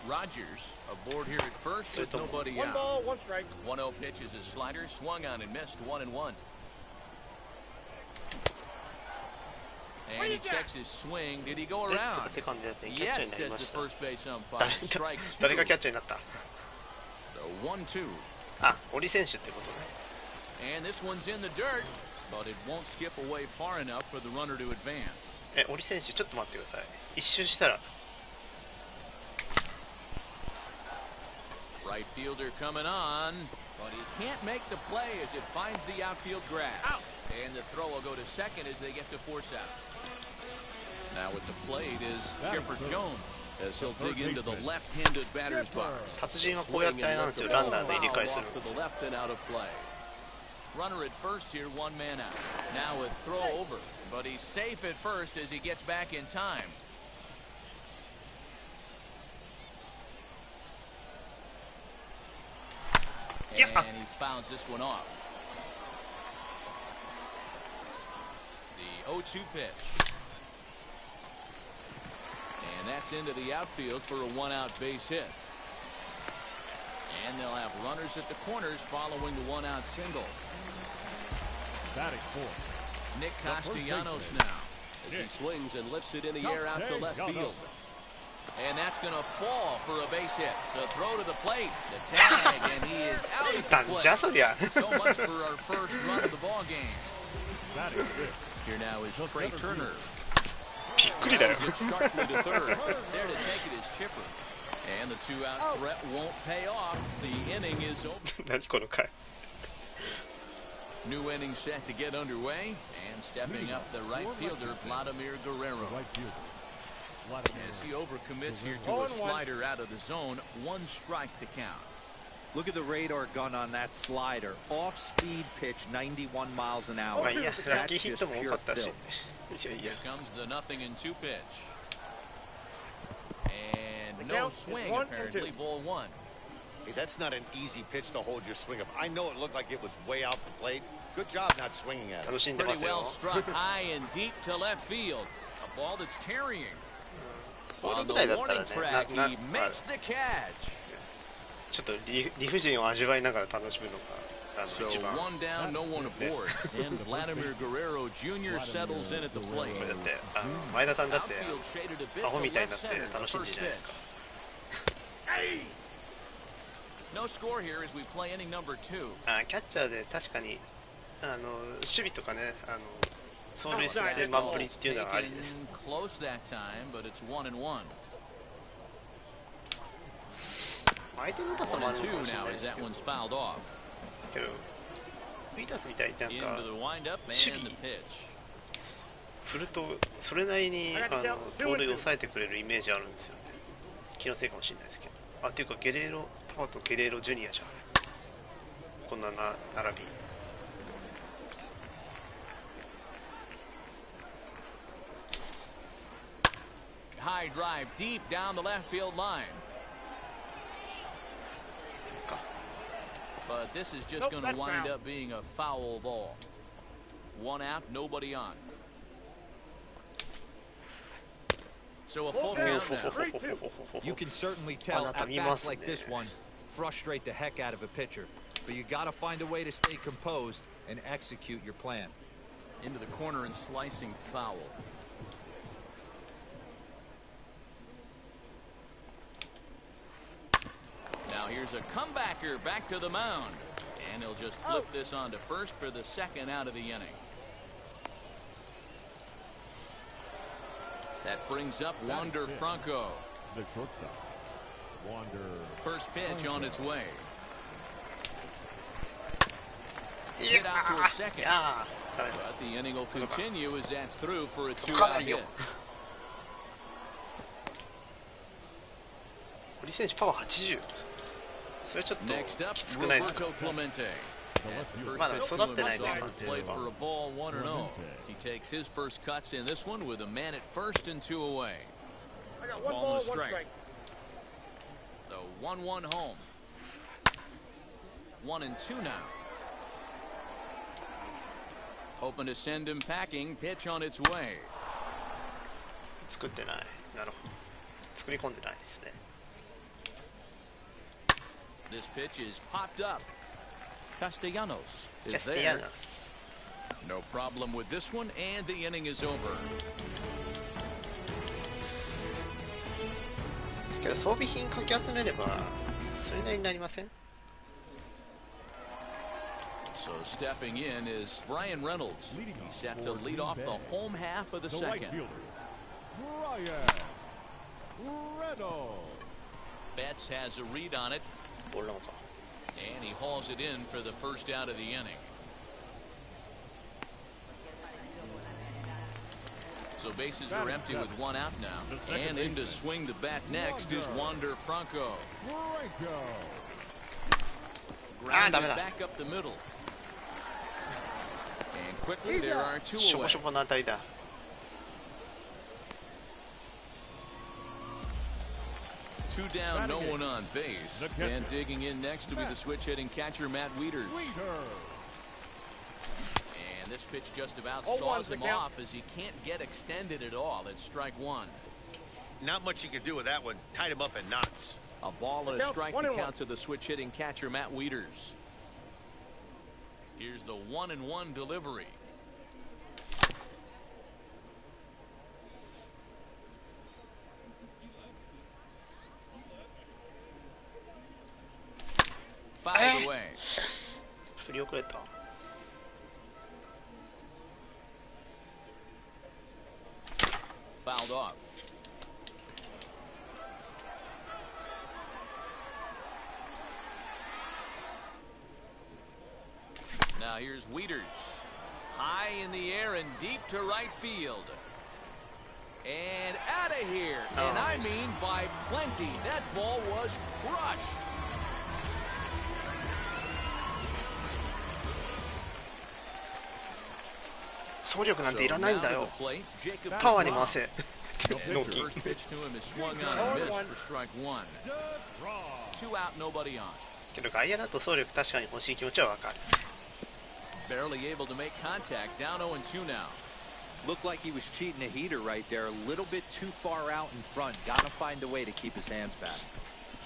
Rodgers aboard here at first with nobody out. 1 ball, 1 strike. 1-0 pitch is a slider, swung on and missed, 1-1. And he checks his swing. Did he go around? Yes, says the first base umpire. Strike 2. 誰がキャッチャーになった？ The 1-2. あ、森選手ってことね。 And this one's in the dirt, but it won't skip away far enough for the runner to advance. 森選手ちょっと待ってください。一周したら。Right fielder coming on, but he can't make the play as it finds the outfield grass. And the throw will go to second as they get to force out. Now at the plate is Chipper Jones as he'll dig into the left-handed batter's box. 達人はこうやってあれなんですよ、ランナーで入れ替えするん Off で to す the よ。 left and out of play. Runner at first here, one man out. Now a throw over, but he's safe at first as he gets back in time. And he fouls this one off. The 0-2 pitch. And that's into the outfield for a one-out base hit. And they'll have runners at the corners following the one-out single. Batting fourth. Nick Castellanos now as he swings and lifts it in the air out to left field. And that's going to fall for a base hit. The throw to the plate, the tag, and he is out at the plate. So much for our first run of the ball game. Batting fifth. Here now is Trey Turner. びっくりだよ。 Sharply to third. There to take it is Chipper. And the two-out threat won't pay off. The inning is over. 何この回。 New inning set to get underway, and stepping up the right fielder, Vladimir Guerrero. As he overcommits here to a slider out of the zone, one strike to count. Look at the radar gun on that slider. Off-speed pitch, 91 miles an hour. まあいいや、ラッキー That's ヒッ just トも多 pure かったし。 filth. いやいや。 Here comes the 0-2 pitch. And no swing, apparently, ball one. Hey, that's not an easy pitch to hold your swing up. I know it looked like it was way out the plate. Good job not swinging at it. 楽しんでま Pretty すよ well。struck high and deep to left field. A ball that's tarrying. ボール On ぐ the らいだったら warning ね、 track, ま he あ makes the catch. ちょっと理不尽を味わいながら楽しむのが So 一番。 one down, no one aboard. And Vladimir Guerrero Jr. settles in at the plate. これだって前田さんだって Outfield shaded a bit アホ to みたいにな left って center, the 楽しんで first るじゃないです pitch. か。 No score here as we play inning number 2. キャッチャーで確かに守備とかね走塁して満振りっていうのはありです。 Close that time, but it's 1-1. 相手の打者もあるのかもしれな 1-2 now いで as す that けど、 one's fouled off. けどフィータースみたいになんか Into the windup 守 and 備 the pitch. 振るとそれなりに盗塁を抑えてくれるイメージあるんですよね。気のせいかもしれないですけど。あ、っていうかゲレーロパーとゲレーロジュニアじゃん。こんな並び。 High drive deep down the left field line. But this is just going to wind up being a foul ball. One out, nobody on. So a full count now. You can certainly tell at-bats like this one frustrate the heck out of a pitcher. But you got to find a way to stay composed and execute your plan. Into the corner and slicing foul. Now here's a comebacker back to the mound. And he'll just flip this on to first for the second out of the inning. That brings up Wander Franco. The shortstop. Wander. First pitch on its way. Get out towards second. But the inning will continue as that's through for a two-out hit. 堀選手パワー80。それちょっと Next up, きつくないですか。 Roberto Clemente. First まだ pitch 育 to ってないという himself 感 to じで play すか。 for a ball 1-0. He takes his first cuts in this one with a man at first and two away. Ball and a strike. The 1-1 home. 1-2 now. Hoping to send him packing. Pitch on its way. 作ってない。なるほど。作り込んでないですね。 This pitch is popped up. Castellanos is Castellanos. there. No problem with this one, and the inning is over. けど装備品かき集めればそれなりになりません？ So stepping in is Brian Reynolds. He's set to lead off the home half of the The right second. fielder. Brian Reynolds. Betts has a read on it. ボールなのか。 And he hauls it in for the first out of the inning. So bases are empty with one out now. And in to swing the bat next is Wander Franco. Grounded back up the middle. And quickly there are two しょぼ away. しょぼの当たりだ。 Two down, no one on base. And digging in next to be the switch hitting catcher Matt Wieters. And this pitch just about saws him off as he can't get extended at all. It's strike one. Not much you can do with that one. Tied him up in knots. A ball and a strike to count to the switch hitting catcher Matt Wieters. Here's the 1-1 delivery. Fouled away. 振り遅れた。 Fouled off. Now here's Wieters. High in the air and deep to right field. And out of here. And I mean by plenty. That ball was crushed. So 走力なんていらないんだよ。パワーに回せ。 As the first pitch to him is swung on and missed for strike one. 2 out, nobody on. けど外野だと走力確かに欲しい気持ちはわかる。 Barely able to make contact. Down 0-2 now. Looked like he was cheating a heater right there. A little bit too far out in front. Gotta find a way to keep his hands back.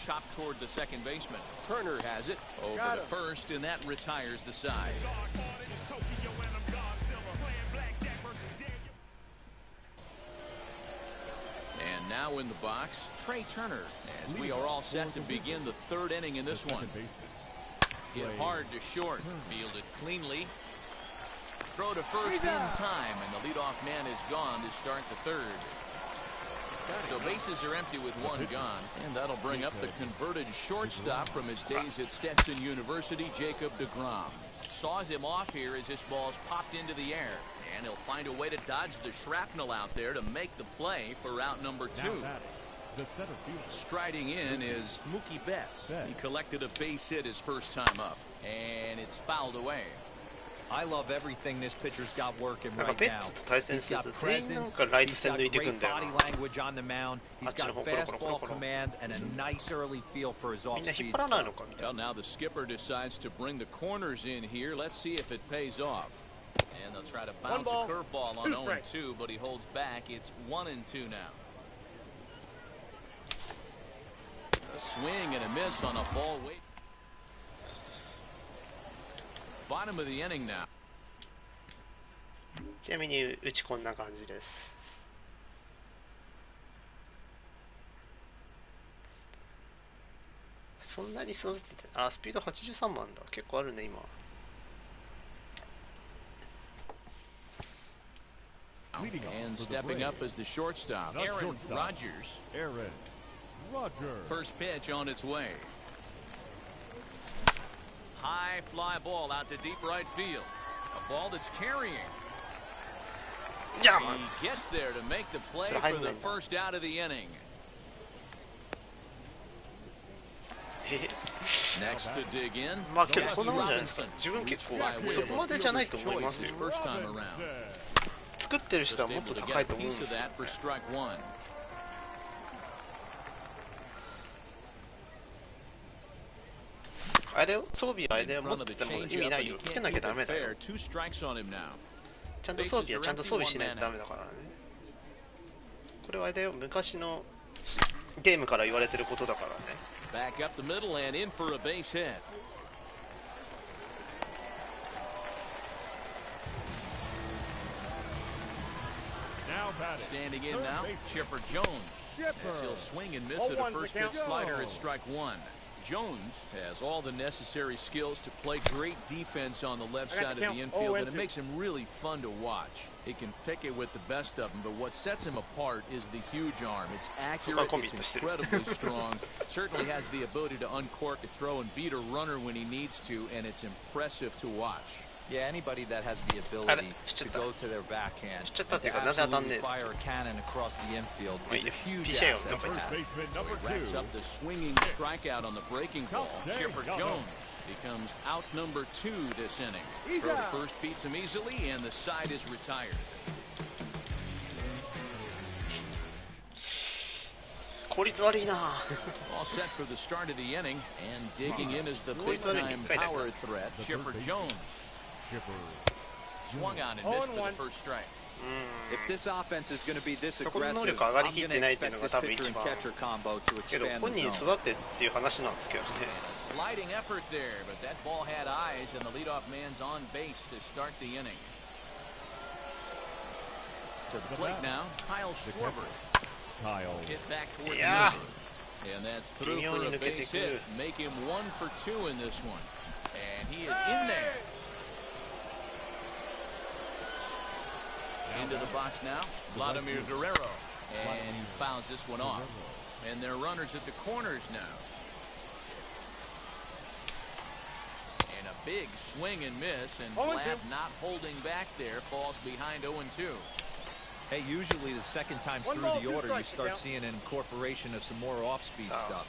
Chopped toward the second baseman. Turner has it over to first, and that retires the side. And now in the box, Trey Turner, as we are all set to begin the third inning in this one. Hit hard to short, fielded cleanly. Throw to first in time, and the leadoff man is gone to start the third. So bases are empty with one gone, and that'll bring up the converted shortstop from his days at Stetson University, Jacob deGrom. Saws him off here as this ball's popped into the air, and he'll find a way to dodge the shrapnel out there to make the play for route number 2. Striding in is Mookie Betts. He collected a base hit his first time up, and it's fouled away. I love everything this pitcher's got working right now. He's got presence, he's got great body language on the mound, he's got fastball command, and a nice early feel for his off-speed stuff. Well, now the skipper decides to bring the corners in here. Let's see if it pays off. And they'll try to bounce a curveball on 0-2, but he holds back. It's 1-2 now. A swing and a miss on a ball weight. Bottom of the inning now. ちなみにうちこんな感じです。そんなに育てて、あ、スピード83万だ。結構あるね今。And stepping up as the shortstop, Aaron Rodgers. First pitch on its way. High fly ball out to deep right field. A ball that's carrying. Yeah, he gets there to make the play for the first out of the inning. Next to dig in, まあけどそんなもんじゃないですか。自分結構そこまでじゃないと思いますよ。 first time around. 作ってる人はもっと高いと思うんですよ。あれよ、装備あれで持ってても意味ないよ。つけなきゃダメだよ。ちゃんと装備はちゃんと装備しないとダメだからね。これはあれだよ、昔のゲームから言われてることだからね。Back up the middle and in for a base hit. Standing in now, Chipper Jones. As he'll swing and miss at a first pitch slider at strike one. Jones has all the necessary skills to play great defense on the left side of the infield, and it makes him really fun to watch. He can pick it with the best of them, but what sets him apart is the huge arm. It's accurate, it's incredibly strong, certainly has the ability to uncork a throw and beat a runner when he needs to, and it's impressive to watch. Yeah, anybody that has the ability to go to their backhand and to absolutely fire a cannon across the infield is a huge asset to have. So he racks up the swinging strikeout on the breaking ball. Chipper Jones becomes out number 2 this inning. Throw to first beats him easily, and the side is retired. All set for the start of the inning, and digging in is the big-time power threat, Chipper Jones. Swung on and missed for the first strike. If this offense is going to be this aggressive, I'm going to expect this pitcher and catcher combo to expand the zone. A sliding effort there, but that ball had eyes, and the leadoff man's on base to start the inning. To the plate now, Kyle Schwarber. Hit back toward the middle. And that's through for a base hit. Make him 1 for 2 in this one. And he is in there. Into the box now, Vladimir Guerrero, and he fouls this one off. And they're runners at the corners now. And a big swing and miss, and Vlad not holding back there, falls behind 0-2. Hey, usually the second time through the order, you start seeing an incorporation of some more off-speed stuff.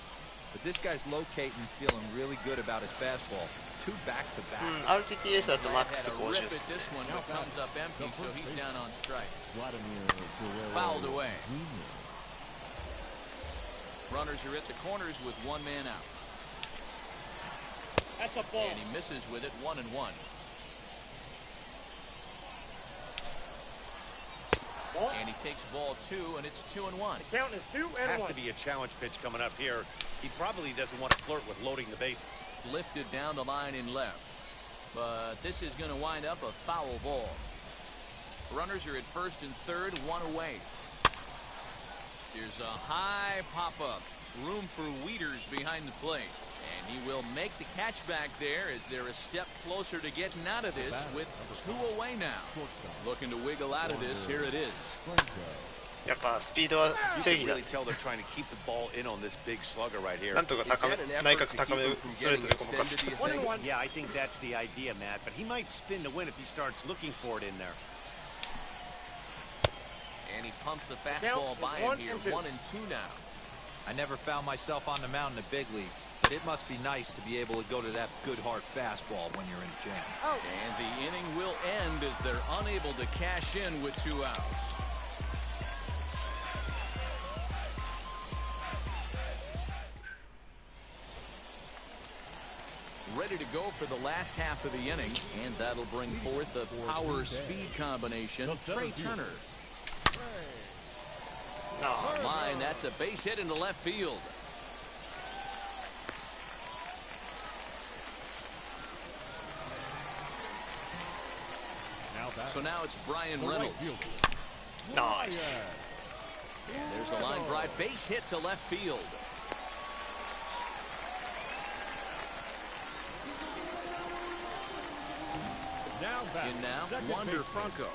But this guy's locating, feeling really good about his fastball. 2 back-to-back. RTTS だとマックス Had a 50 rip で at す。 this one, but comes up empty, so he's down on strikes. Fouled away. Runners are at the corners with 1 man out. That's a ball. And he misses with it, 1-1. And he takes ball 2, and it's 2-1. The count is 2-1. Has to be a challenge pitch coming up here. He probably doesn't want to flirt with loading the bases. Lifted down the line in left. But this is going to wind up a foul ball. Runners are at first and third, 1 away. Here's a high pop-up. Room for Wieters behind the plate. And he will make the catch back there as they're a step closer to getting out of this with 2 away now. Looking to wiggle out of this. Here it is. やっぱスピードは You 正 can 義だ really tell they're trying to keep the ball in on this big slugger right here. なんとか Is 高め that an 内 effort 角 to 高 keep め him の from ストレー getting トでごまか extended, す do you think? Yeah, I think that's the idea, Matt. But he might spin to win if he starts looking for it in there. And he pumps the fastball by him here. 1-2 now. I never found myself on the mound in the big leagues, but it must be nice to be able to go to that good hard fastball when you're in a jam. And the inning will end as they're unable to cash in with 2 outs. Ready to go for the last half of the inning, and that'll bring forth a power-speed combination. Trey Turner. Line, that's a base hit into left field. So now it's Brian Reynolds. Nice. And there's a line drive, base hit to left field. In now, Wander Franco.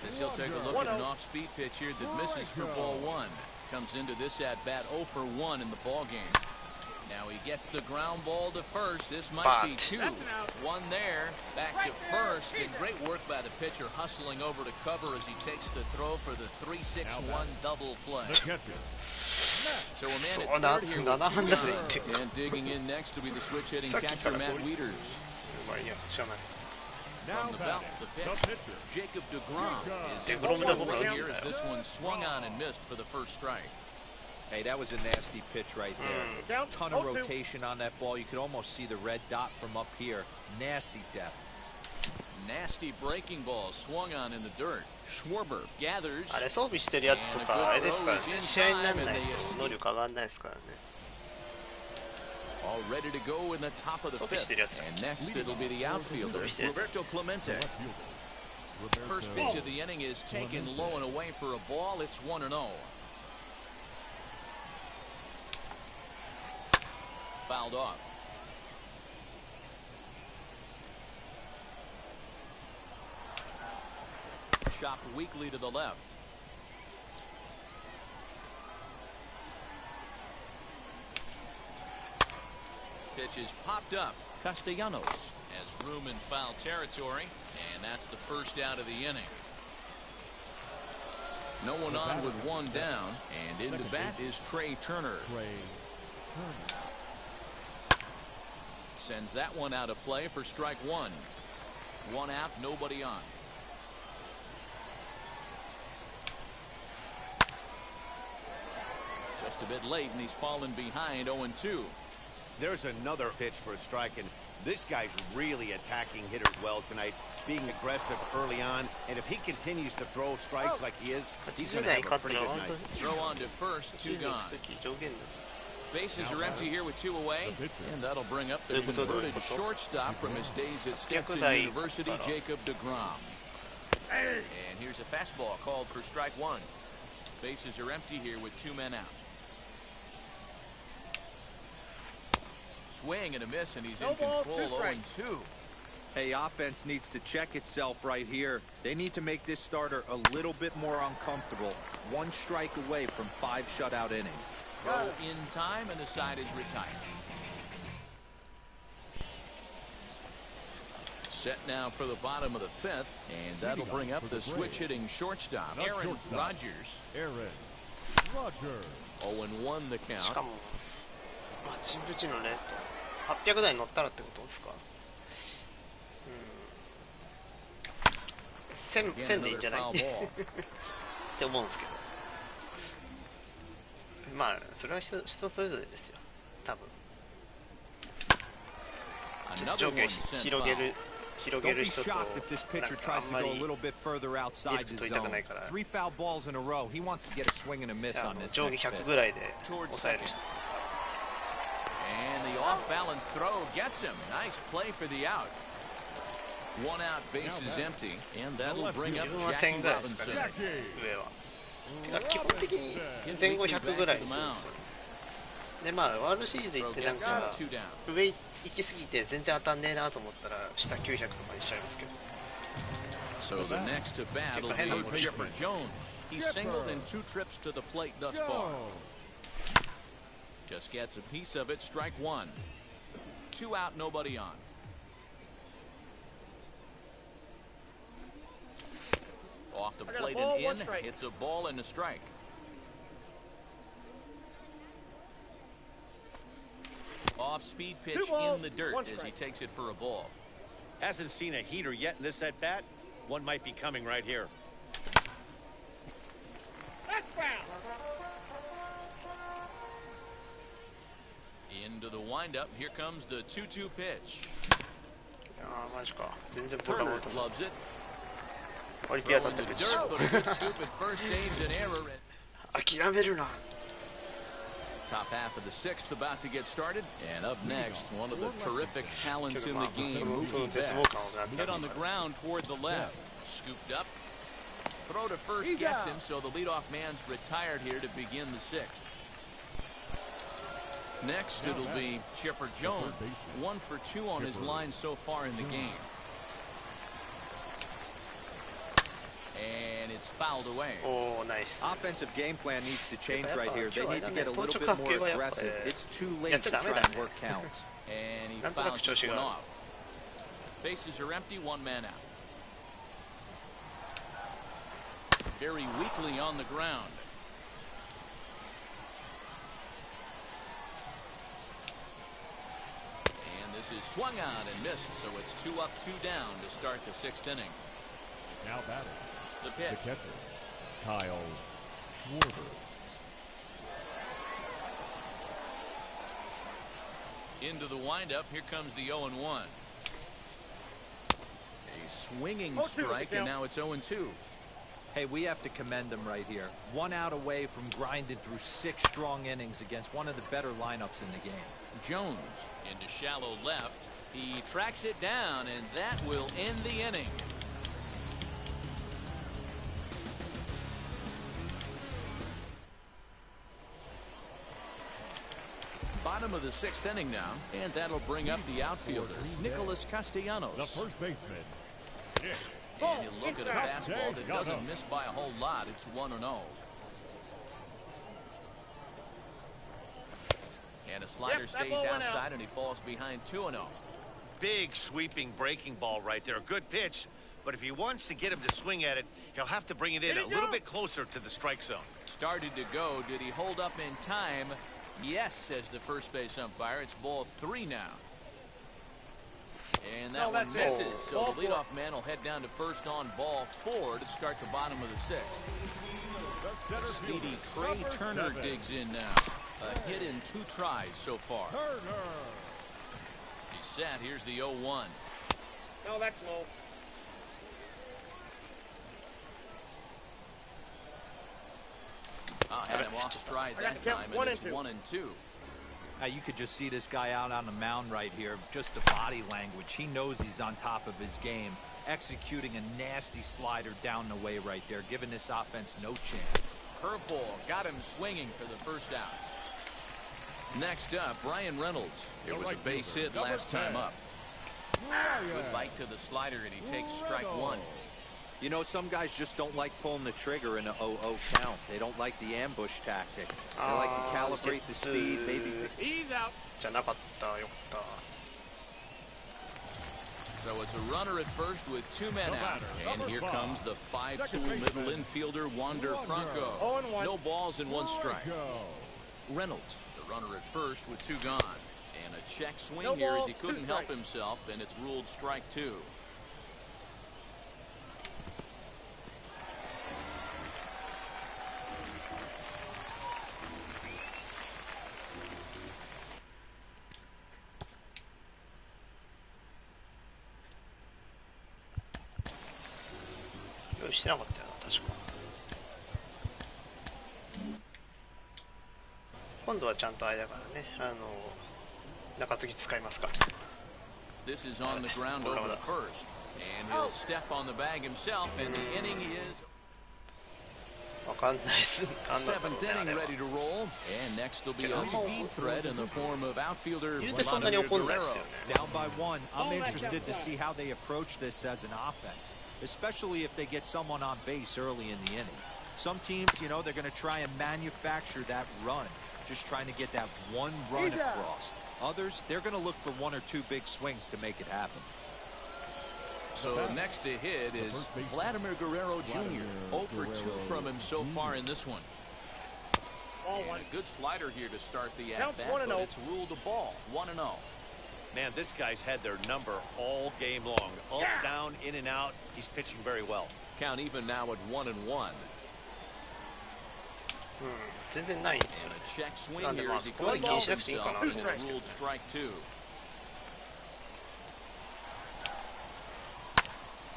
As he'll take a look at an off-speed pitch here that misses for ball 1. Comes into this at-bat 0 for 1 in the ball game. Now he gets the ground ball to first. This might be 2. 1 there. Back to first. And great work by the pitcher hustling over to cover as he takes the throw for the 3-6-1 double play. So a man at third here with 2 down. And digging in next will be the switch-hitting catcher Matt Wieters. From the belt, the pitch. Jacob deGrom is in here as this one swung on and missed for the first strike. Hey, that was a nasty pitch right there. Ton of rotation on that ball. You could almost see the red dot from up here. Nasty depth. Nasty breaking ball swung on in the dirt. Schwarber gathers. あれ装備してるやつとかあれですからね。試合にならないと能力上がらないですからね。 All ready to go in the top of the 5th. And next it'll be the outfielder, Roberto Clemente. First pitch of the inning is taken low and away for a ball. It's 1-0. fouled off. Chopped weakly to the left. Pitch is popped up. Castellanos has room in foul territory, and that's the first out of the inning. No one on with one down, and in to bat is Trey Turner. Sends that one out of play for strike one. One out, nobody on. Just a bit late, and he's fallen behind 0-2. There's another pitch for a strike, and this guy's really attacking hitters well tonight, being aggressive early on, and if he continues to throw strikes like he is, he's going to have a pretty good night. Throw on to first, 2 gone. Bases are empty here with 2 away, and that'll bring up the converted shortstop from his days at Stetson University, Jacob deGrom. And here's a fastball called for strike one. Bases are empty here with 2 men out. Swing and a miss, and he's in control. 0-2. Hey, offense needs to check itself right here. They need to make this starter a little bit more uncomfortable. 1 strike away from 5 shutout innings. Throw in time, and the side is retired. Set now for the bottom of the 5th, and that'll bring up the switch-hitting shortstop, Aaron Rodgers. 0-1 the count. しかもマッチング値のレート800台乗ったらってことですか。1000でいいんじゃないって思うんですけど、まあそれは人それぞれですよ。多分上下広げる Don't be shocked if this pitcher tries to go a little bit further outside the zone. 3 foul balls in a row. He wants to get a swing and a miss on this. 上下100ぐらいで抑える人。 And the off-balance throw gets him. Nice play for the out. 1 out, base is empty, and that'll bring up Jackie Robinson. 上は。てか基本的に前後100ぐらいですよ。でまあワールドシリーズ行ってなんか上行き過ぎて全然当たんねえなと思ったら下900とかにしちゃいますけど。 So the next to bat will be Chipper Jones. He's singled in 2 trips to the plate thus far. Just gets a piece of it. Strike one. 2 out, nobody on. Off the plate and in. Hits a ball and a strike. Off-speed pitch in the dirt as he takes it for a ball. Hasn't seen a heater yet in this at-bat. One might be coming right here. Into the windup. Here comes the 2-2 pitch. ああマジか。全然ボールが持ってない。 Loves it. 割り手当た Throwing って the る。 dirt, but a good stupid first saves an error. 諦めるな。 Top half of the 6th about to get started, and up next, one of the terrific talents in the game, Mookie Betts. Hit on the ground toward the left, scooped up. Throw to first gets him, so the leadoff man's retired here to begin the 6th. Next, it'll be Chipper Jones, 1 for 2 on his line so far in the game. And it's fouled away. Oh, nice. Offensive game plan needs to change right here. They need to get a little bit more aggressive. It's too late to try and work counts. And he fouls this one off. Bases are empty, 1 man out. Very weakly on the ground. And this is swung out and missed, so it's 2 up, 2 down to start the 6th inning. Now batting. The pitch. The catcher, Kyle Schwarber. Into the windup. Here comes the 0-1. A swinging strike, and now it's 0-2. Hey, we have to commend them right here. 1 out away from grinding through 6 strong innings against one of the better lineups in the game. Jones into shallow left. He tracks it down, and that will end the inning. Bottom of the 6th inning now, and that'll bring up the outfielder, Nicholas Castellanos. The first baseman. And he'll look at a fastball that doesn't miss by a whole lot. It's 1-0. And a slider stays outside, and he falls behind 2-0. Big sweeping breaking ball right there. A good pitch, but if he wants to get him to swing at it, he'll have to bring it in a little bit closer to the strike zone. Started to go. Did he hold up in time? Yes, says the first base umpire. It's ball 3 now. And that one misses, so the leadoff man will head down to first on ball 4 to start the bottom of the 6th. The speedy Trey Turner digs in now. A hit in 2 tries so far. He's set. Here's the 0-1. No, that's low. Had him off stride that time, and it's 1-2. You could just see this guy out on the mound right here. Just the body language. He knows he's on top of his game. Executing a nasty slider down the way right there, giving this offense no chance. Curveball got him swinging for the first out. Next up, Brian Reynolds. It was a base hit last time up. Good bite to the slider, and he takes strike 1. You know, some guys just don't like pulling the trigger in a 0-0 count. They don't like the ambush tactic. They like to calibrate the speed, maybe. He's out. じゃなかったよかった So it's a runner at first with 2 men out. And here comes the 5-tool middle infielder, Wander Franco. No balls and 1 strike. Reynolds, the runner at first with 2 gone. And a check swing here as he couldn't help himself, and it's ruled strike 2.してなかったよな確か今度はちゃんとあれだからね中継ぎ使いますか This is on the ground over the first, and he'll step on the bag himself, and the inning is わかんないです 7th inning ready to roll, and next will be a speed threat in the form of outfielder 言うてそんなに怒んないですよね Down by 1, I'm interested to see how they approach this as an offense, especially if they get someone on base early in the inning. Some teams, you know, they're going to try and manufacture that run, just trying to get that one run across. Others, they're going to look for 1 or 2 big swings to make it happen. So next to hit is Vladimir Guerrero Jr. 0 for 2 from him so far in this one. And a good slider here to start the at-bat, but it's ruled a ball. 1-0. Man, this guy's had their number all game long. Up, down, in and out. He's pitching very well. Count even now at 1-1. 全然ないんですよ And a check swing here as he couldn't help himself, and it's ruled strike 2.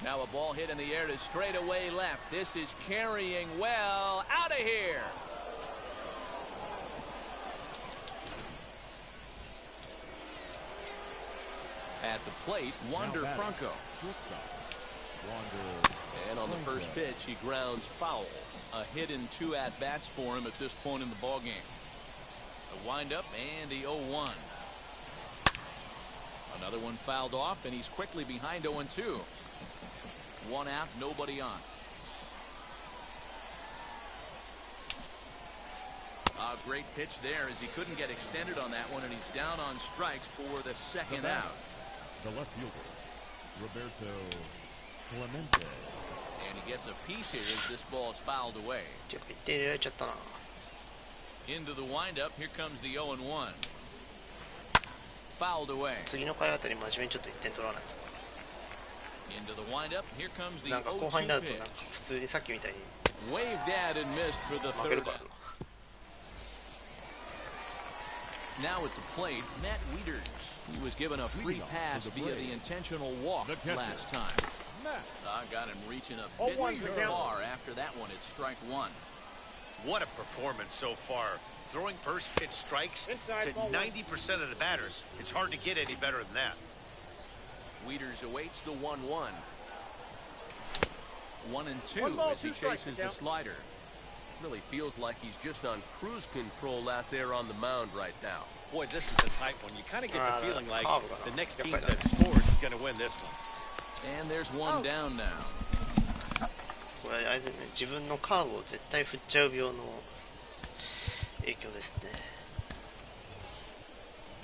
Now a ball hit in the air to straightaway left. This is carrying well. Out of here. At the plate, Wander Franco. And on the first pitch, he grounds foul. A hit in 2 at-bats for him at this point in the ballgame. A windup and the 0-1. Another one fouled off, and he's quickly behind 0-2. 1 out, nobody on. A great pitch there as he couldn't get extended on that one, and he's down on strikes for the 2nd out. The left fielder, Roberto Clemente. And he gets a piece here as this ball is fouled away. 1点入れられちゃったな Into the windup, here comes the 0-1. Fouled away. 次の回あたり真面目にちょっと1点取らない Into the windup, here comes と the なんか後半にな 0-2 るとなんか pitch. 普通にさっきみたいに Waved at and missed for the 負ける 3rd から out. な Now at the plate, Matt Wieters. He was given a free pass via the intentional walk last time. Got him reaching a bit too far. After that one, it's strike 1. What a performance so far. Throwing first pitch strikes to 90% of the batters. It's hard to get any better than that. Wieters awaits the 1-1. 1-2 as he chases the slider. Really feels like he's just on cruise control out there on the mound right now. Boy, this is a tight one. You kind of get the feeling like the next team that scores is going to win this one. And there's one down now. これあれでね、自分のカーブを絶対振っちゃう病の影響ですね。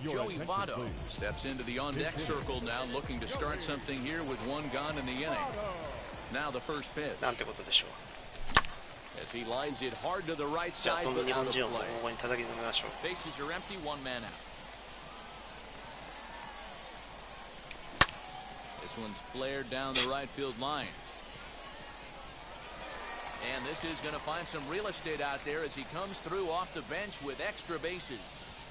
Joey Votto steps into the on-deck circle now, looking to start something here with one gone in the inning. Now the first pitch. なんてことでしょう。 As he lines it hard to the right じゃあ side, そんな but 日 out 本 of 人を play. ここに叩き込みましょう。 Bases are empty, one man out. This one's flared down the right field line. And this is going to find some real estate out there as he comes through off the bench with extra bases.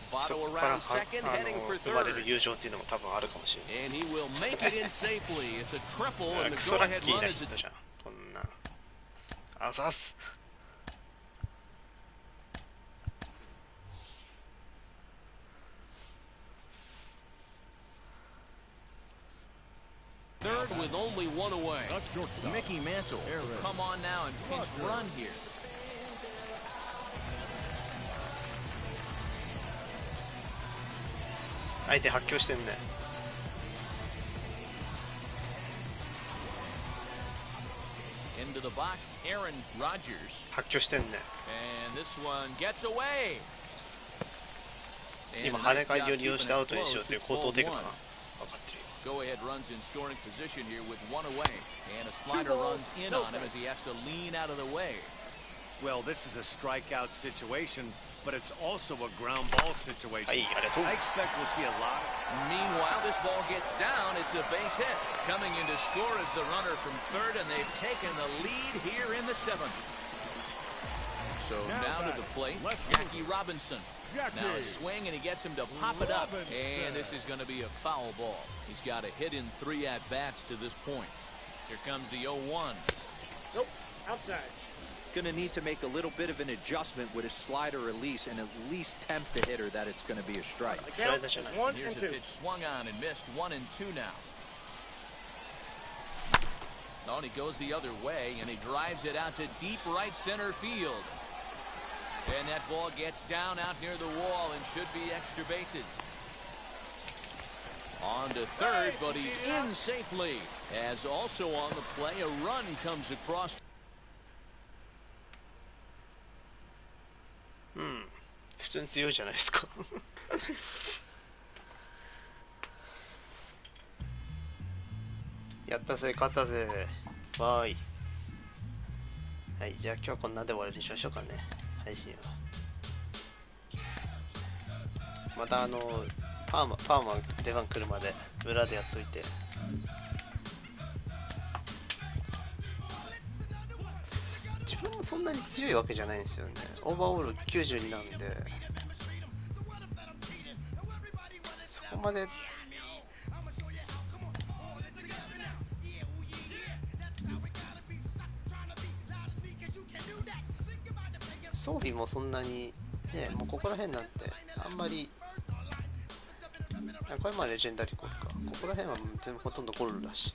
そ Votto こから around second, heading for 生まれ third. る友情っていうのも多分あるかもしれない。 And he will make it in safely. It's a triple, and ク the ソラッ go-ahead キー run な is ヒ a ットじゃん。こんな。あざっす。 third with only one away. Mickey Mantle will come on now and pinch run here.相手発狂してんね。 Into the box, Aaron Rodgers. 発狂してんね。 And this one gets away. And 今 a 跳 nice ね返りを job 利用し keeping てア it ウトにしよう close. という It's 高等 ball テクかな。 one. 分かってるよ。 Go-ahead runs in scoring position here with one away. And a slider runs in on him as he has to lean out of the way. Well, this is a strikeout situation, but it's also a ground ball situation. はい、ありがとう。 I expect we'll see a lot of... Meanwhile, this ball gets down. It's a base hit. Coming in to score is the runner from third, and they've taken the lead here in the seventh. So now to the plate, Jackie Robinson. Now a swing, and he gets him to pop it up. And this is going to be a foul ball. He's got a hit in 3 at-bats to this point. Here comes the 0-1. Nope. Outside. Going to need to make a little bit of an adjustment with his slider release and at least tempt the hitter that it's going to be a strike. Count is 1 Here's and a 2. pitch swung on and missed. 1 and 2 now. Oh, and he goes the other way, and he drives it out to deep right center field. And that ball gets down out near the wall and should be extra bases. On to third, but he's in safely. As also on the play, a run comes across. うん。普通に強いじゃないですか。やったぜ、勝ったぜ。わーい。はい、じゃあ今日はこんなで終わりにしましょうかね。配信は。またパーマ出番来るまで裏でやっといて。自分もそんなに強いわけじゃないんですよね。オーバーオール92なんで、そこまで装備もそんなにね、もうここら辺なんてあんまり、これまでレジェンダリーコールか、ここら辺はもう全部ほとんどゴールだし。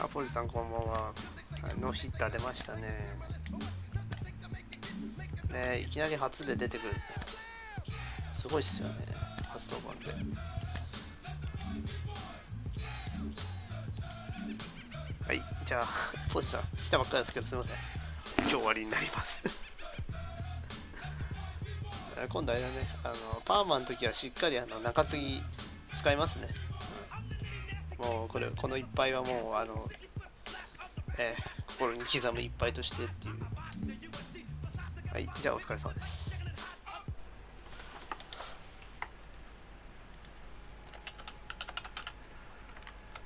あ、ポジさんこんばんは。ノーヒッター出ましたね。ね、いきなり初で出てくる。すごいっすよね、初登板で。はい、じゃあ、ポジさん来たばっかりですけど、すみません。今日終わりになります。今度あれだね、パーマの時はしっかり中継ぎ使いますね。もうこの一杯はもう心に刻む一杯としてっていう。はい、じゃあお疲れ様です。